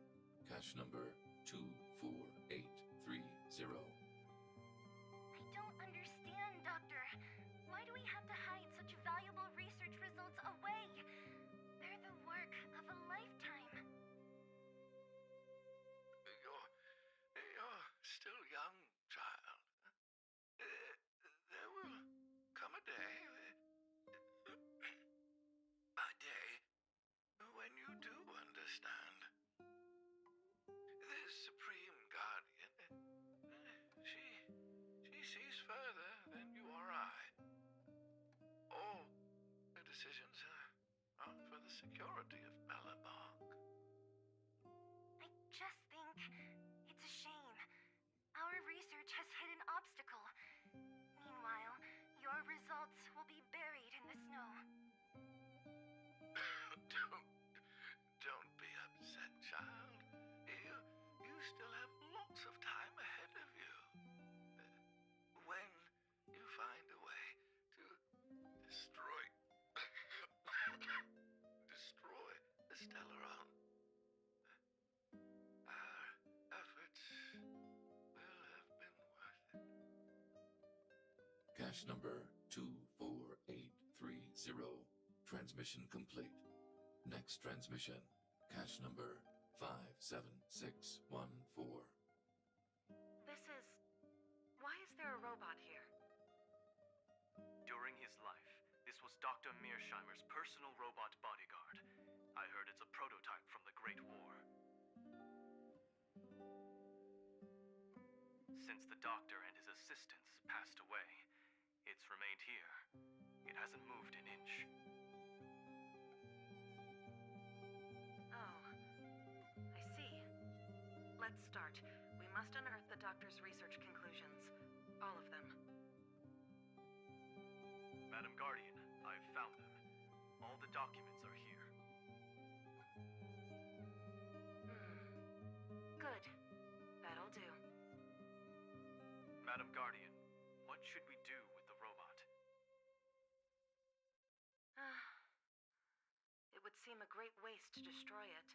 Cache number 24830. I don't understand, Doctor. Why do we have to hide such valuable research results away? They're the work of a lifetime. You're still young, child. There will come a day, when you do understand. This Supreme Guardian, she sees further than you or I. All her decisions are for the security of Belobog. I just think it's a shame. Our research has hit an obstacle. Meanwhile, your results will be buried in the snow. Don't be upset, child. You still have lots of time ahead of you. When you find a way to destroy the Stellaron, our efforts will have been worth it. Cache number 24830. Transmission complete. Next transmission. Cache number 57614. Why is there a robot here? During his life, this was Dr. Mearsheimer's personal robot bodyguard. I heard it's a prototype from the Great War. Since the doctor and his assistants passed away, it's remained here. It hasn't moved an inch. Oh, I see. Let's start. We must unearth the doctor's research conclusions. All of them. Madam Guardian, I've found them. All the documents are here. Good. That'll do. Madam Guardian, what should we do with the robot? It would seem a great waste to destroy it.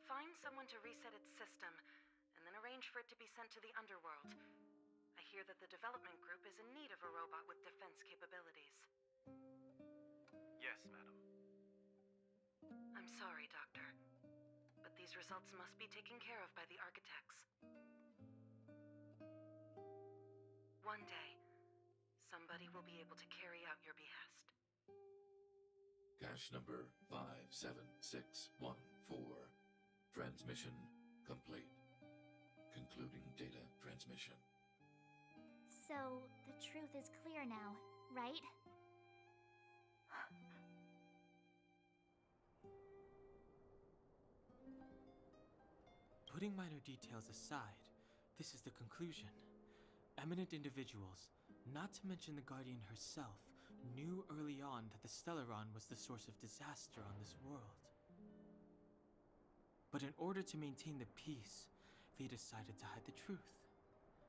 Find someone to reset its system, and then arrange for it to be sent to the underworld. I hear that the development group is in need of a robot with defense capabilities. Yes, madam. I'm sorry, Doctor, but these results must be taken care of by the architects. One day, somebody will be able to carry out your behest. Cache number 57614. Transmission complete. Concluding data transmission. So, the truth is clear now, right? Putting minor details aside, this is the conclusion. Eminent individuals, not to mention the Guardian herself, knew early on that the Stellaron was the source of disaster on this world. But in order to maintain the peace, they decided to hide the truth.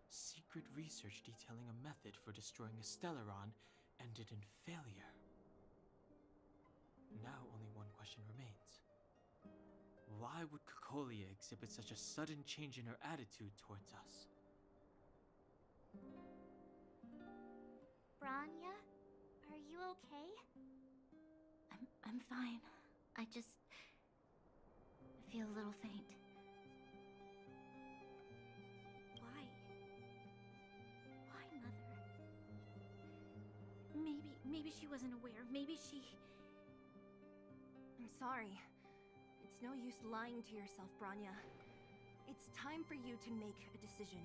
Secret research detailing a method for destroying a Stellaron ended in failure. Now only one question remains. Why would Cocolia exhibit such a sudden change in her attitude towards us? Branya, are you okay? I'm fine. I feel a little faint. Why? Why, Mother? Maybe she wasn't aware. Maybe she... I'm sorry. It's no use lying to yourself, Branya. It's time for you to make a decision.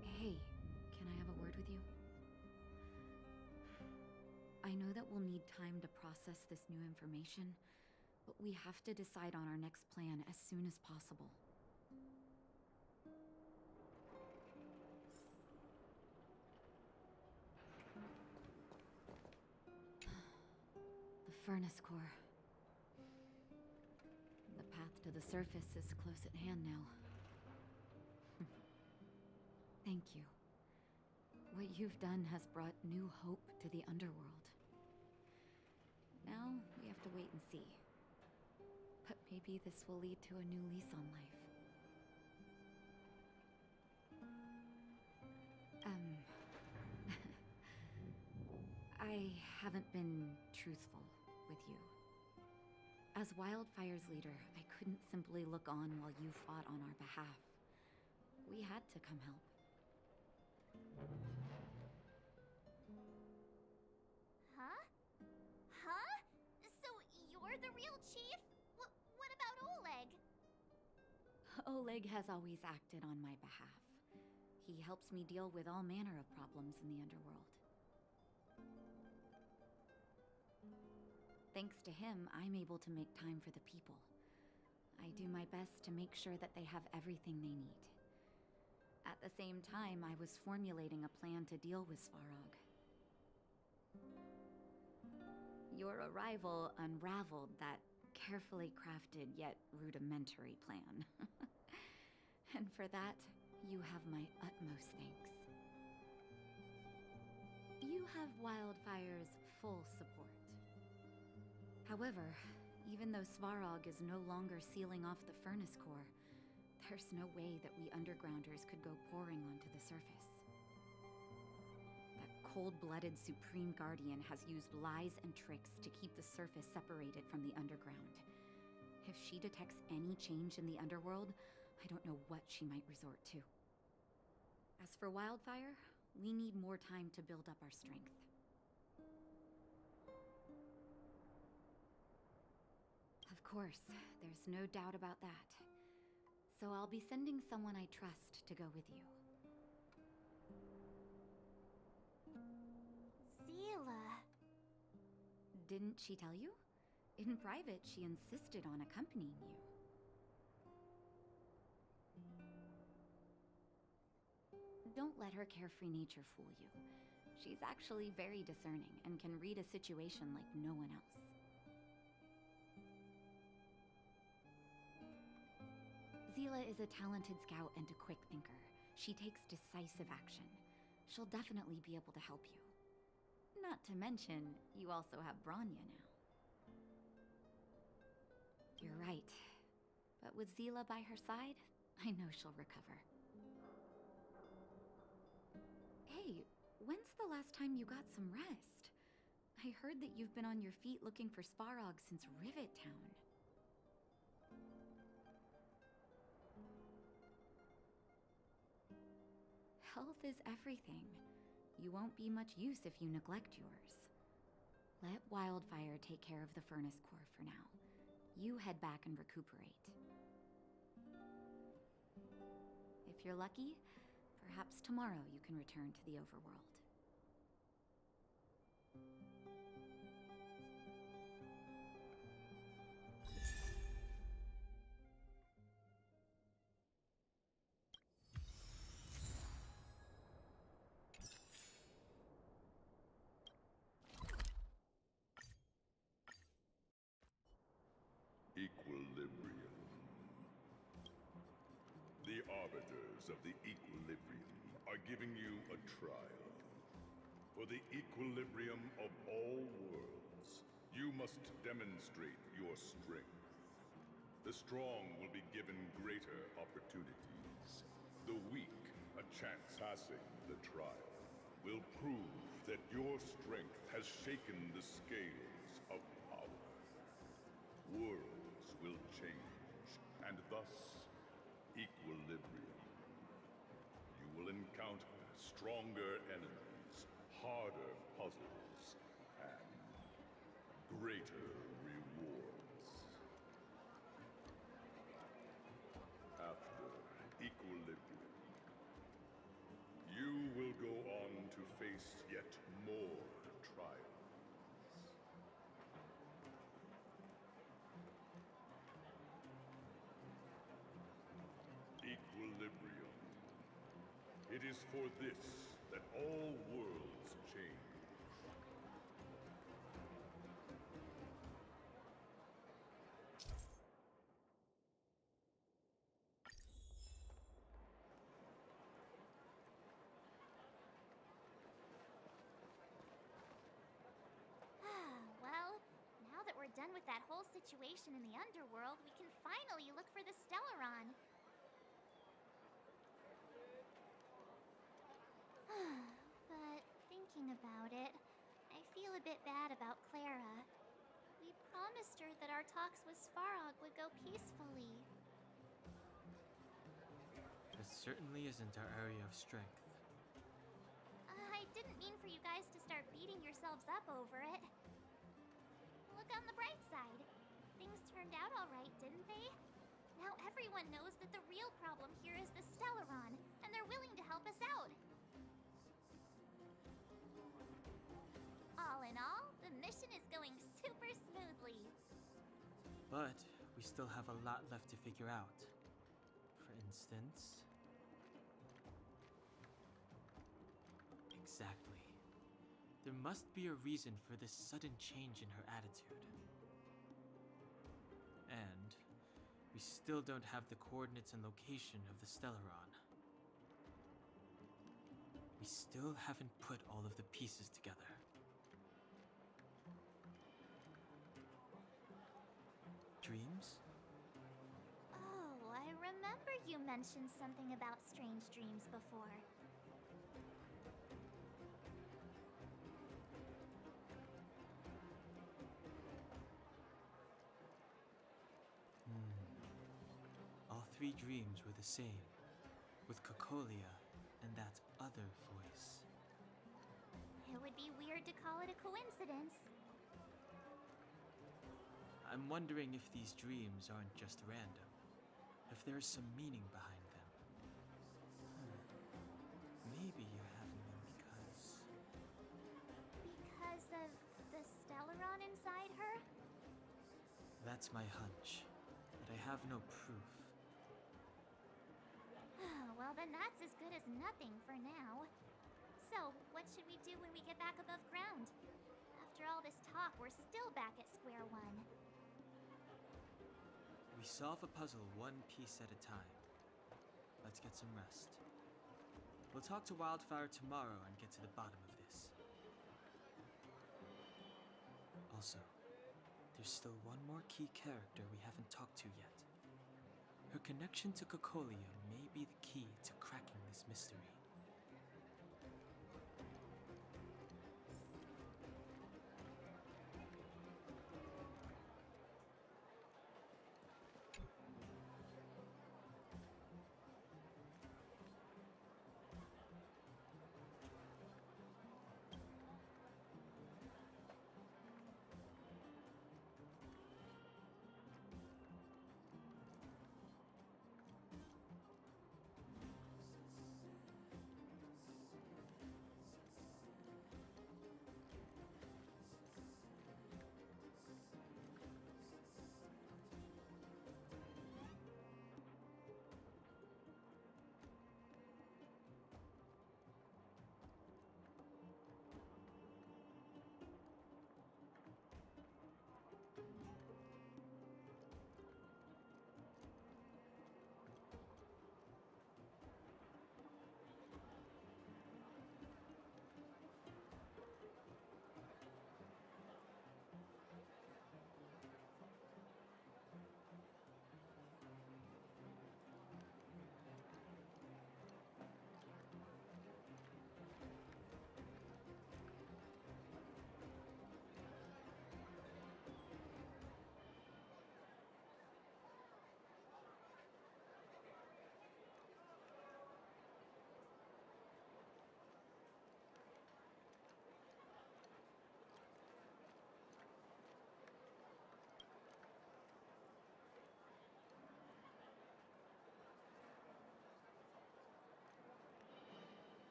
Hey, can I have a word with you? I know that we'll need time to process this new information, but we have to decide on our next plan as soon as possible. The furnace core. The path to the surface is close at hand now. Thank you. What you've done has brought new hope to the underworld. Now, we have to wait and see. But maybe this will lead to a new lease on life. I haven't been truthful with you. As Wildfire's leader, I couldn't simply look on while you fought on our behalf. We had to come help. Huh? Huh? So you're the real chief? What about Oleg? Oleg has always acted on my behalf. He helps me deal with all manner of problems in the underworld. Thanks to him, I'm able to make time for the people. I do my best to make sure that they have everything they need. At the same time, I was formulating a plan to deal with Svarog. Your arrival unraveled that carefully crafted yet rudimentary plan. And for that, you have my utmost thanks. You have Wildfire's full support. However, even though Svarog is no longer sealing off the furnace core, there's no way that we undergrounders could go pouring onto the surface. That cold-blooded Supreme Guardian has used lies and tricks to keep the surface separated from the underground. If she detects any change in the underworld, I don't know what she might resort to. As for Wildfire, we need more time to build up our strength. Of course, there's no doubt about that. So I'll be sending someone I trust to go with you. Zila. Didn't she tell you? In private, she insisted on accompanying you. Don't let her carefree nature fool you. She's actually very discerning and can read a situation like no one else. Zila is a talented scout and a quick thinker. She takes decisive action. She'll definitely be able to help you. Not to mention, you also have Branya now. You're right. But with Zila by her side, I know she'll recover. Hey, when's the last time you got some rest? I heard that you've been on your feet looking for Svarog since Rivet Town. Health is everything. You won't be much use if you neglect yours. Let Wildfire take care of the furnace core for now. You head back and recuperate. If you're lucky, perhaps tomorrow you can return to the overworld. Equilibrium. The arbiters of the equilibrium are giving you a trial. For the equilibrium of all worlds, you must demonstrate your strength. The strong will be given greater opportunities. The weak, a chance. Passing the trial will prove that your strength has shaken the scales of power. Worlds will change, and thus equilibrium. You will encounter stronger enemies, harder puzzles, and greater rewards. After equilibrium, you will go on to face yet more trials. Equilibrium. It is for this that all worlds change. done with that whole situation in the underworld, we can finally look for the Stellaron. But thinking about it, I feel a bit bad about Clara. We promised her that our talks with Svarog would go peacefully. That certainly isn't our area of strength. I didn't mean for you guys to start beating yourselves up over it. Look on the bright side. Things turned out alright, didn't they? Now everyone knows that the real problem here is the Stellaron, and they're willing to help us out. All in all, the mission is going super smoothly. But we still have a lot left to figure out. For instance... Exactly. There must be a reason for this sudden change in her attitude. And we still don't have the coordinates and location of the Stellaron. We still haven't put all of the pieces together. Dreams? Oh, I remember you mentioned something about strange dreams before. All three dreams were the same, with Cocolia and that other voice. It would be weird to call it a coincidence. I'm wondering if these dreams aren't just random, if there's some meaning behind them. Maybe you're having them because... Because of the Stellaron inside her? That's my hunch, but I have no proof. Well, then that's as good as nothing for now. So, what should we do when we get back above ground? After all this talk, we're still back at square one. We solve a puzzle one piece at a time. Let's get some rest. We'll talk to Wildfire tomorrow and get to the bottom of this. Also, there's still one more key character we haven't talked to yet. Her connection to Cocolia may be the key to cracking this mystery.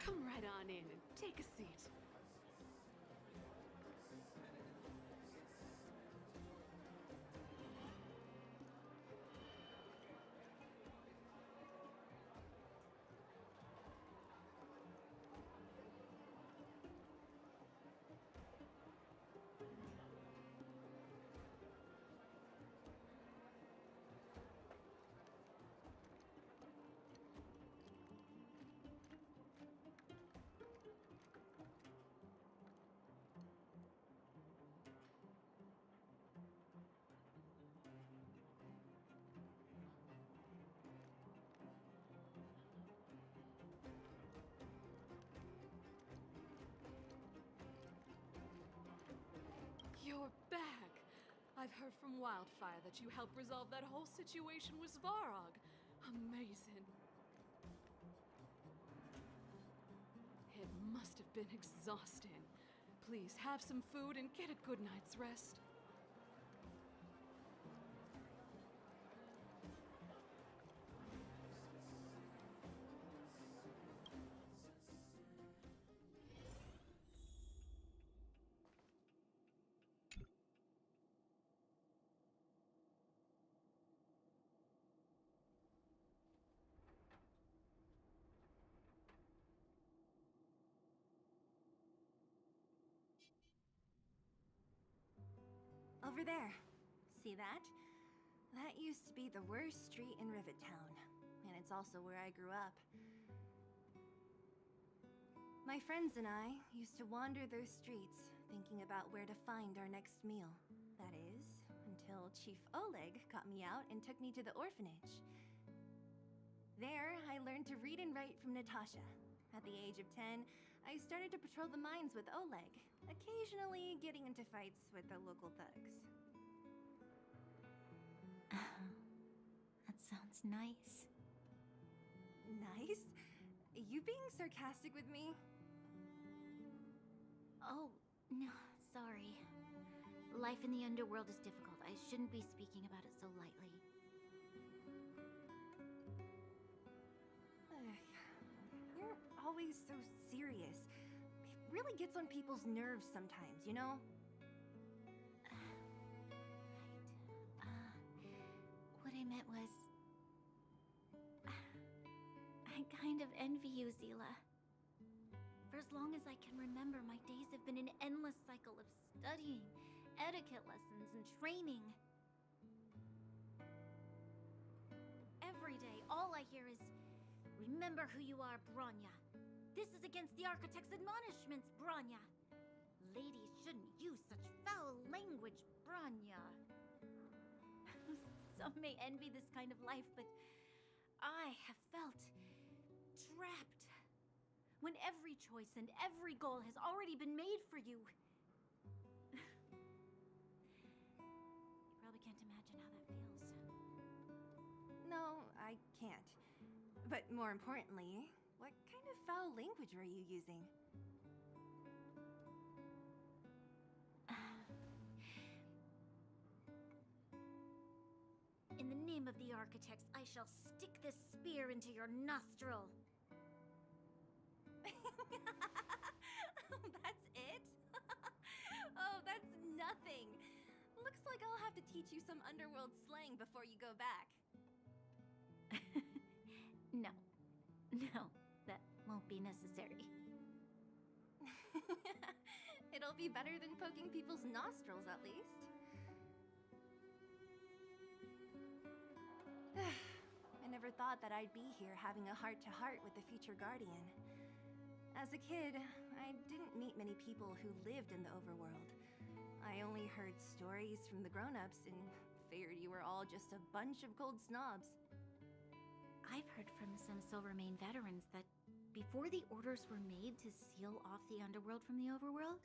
Come right on in and take a seat. heard from Wildfire that you helped resolve that whole situation with Svarog. Amazing. It must have been exhausting. Please have some food and get a good night's rest. Over there. See that? That used to be the worst street in Rivet Town, and it's also where I grew up. My friends and I used to wander those streets, thinking about where to find our next meal. That is, until Chief Oleg got me out and took me to the orphanage. There, I learned to read and write from Natasha. At the age of 10, I started to patrol the mines with Oleg, occasionally getting into fights with the local thugs. That sounds nice. Nice? You being sarcastic with me? Oh, no, sorry. Life in the underworld is difficult. I shouldn't be speaking about it so lightly. You're always so serious. It really gets on people's nerves sometimes, you know? What I meant was... I kind of envy you, Zila. For as long as I can remember, my days have been an endless cycle of studying, etiquette lessons, and training. Every day, all I hear is, "Remember who you are, Bronya. This is against the Architect's admonishments, Bronya. Ladies shouldn't use such foul language, Bronya." Some may envy this kind of life, but I have felt trapped. When every choice and every goal has already been made for you. You probably can't imagine how that feels. No, I can't. But more importantly, what kind of foul language were you using? In the name of the Architects, I shall stick this spear into your nostril. That's it? Oh, that's nothing. Looks like I'll have to teach you some underworld slang before you go back. No, that won't be necessary. It'll be better than poking people's nostrils, at least. I never thought that I'd be here having a heart-to-heart with the future Guardian. As a kid, I didn't meet many people who lived in the overworld. I only heard stories from the grown-ups and figured you were all just a bunch of cold snobs. I've heard from some Silvermane veterans that before the orders were made to seal off the underworld from the overworld,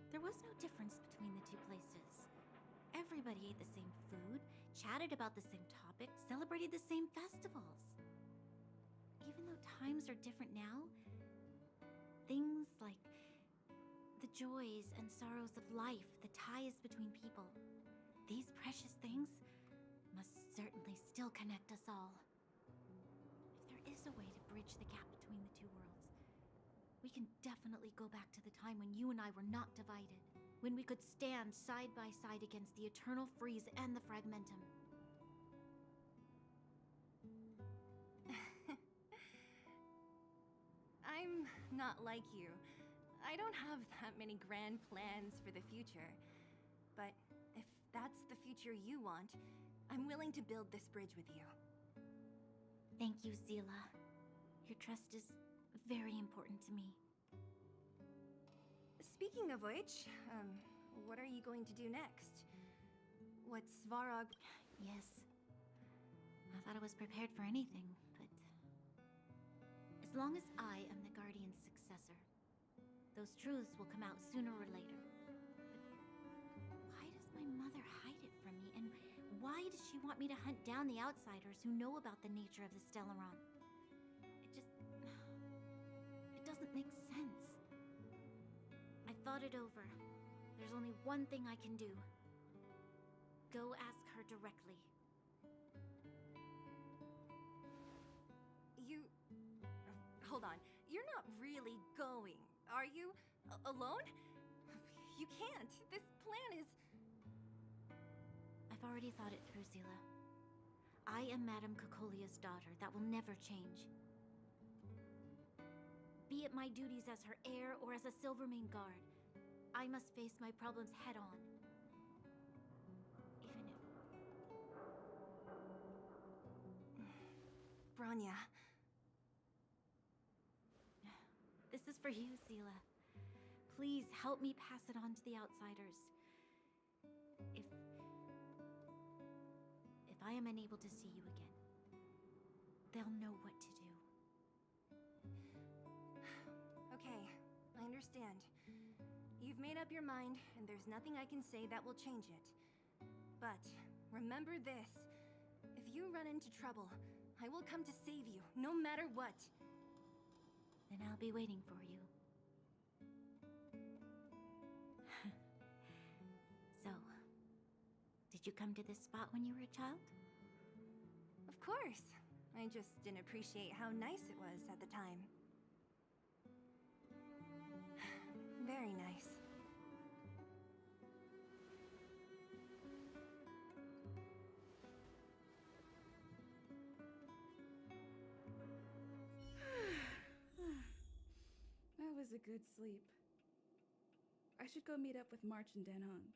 there was no difference between the two places. Everybody ate the same food, chatted about the same topics, celebrated the same festivals. Even though times are different now, things like the joys and sorrows of life, the ties between people, these precious things must certainly still connect us all. If there is a way to bridge the gap between the two worlds, we can definitely go back to the time when you and I were not divided, when we could stand side by side against the Eternal Freeze and the Fragmentum. I'm not like you. I don't have that many grand plans for the future. But if that's the future you want, I'm willing to build this bridge with you. Thank you, Zila. Your trust is very important to me. Speaking of which, what are you going to do next? What's Svarog... Yes. I thought I was prepared for anything, but... As long as I am the Guardian's successor, those truths will come out sooner or later. But why does my mother hide it from from me, and why does she want me to hunt down the outsiders who know about the nature of the Stellaron? It doesn't make sense. I thought it over. There's only one thing I can do. Go ask her directly. Hold on. You're not really going, are you? Alone? You can't. This plan is... I've already thought it through, Zila. I am Madame Cocolia's daughter. That will never change. Be it my duties as her heir or as a Silvermane guard, I must face my problems head on. Even if... Bronya. This is for you, Zila. Please help me pass it on to the outsiders. If I am unable to see you again, they'll know what to do. Okay, I understand. You've made up your mind, and there's nothing I can say that will change it. But remember this. If you run into trouble, I will come to save you, no matter what. Then I'll be waiting for you. So, did you come to this spot when you were a child? Of course. I just didn't appreciate how nice it was at the time. Very nice. That was a good sleep. I should go meet up with March and Danhong.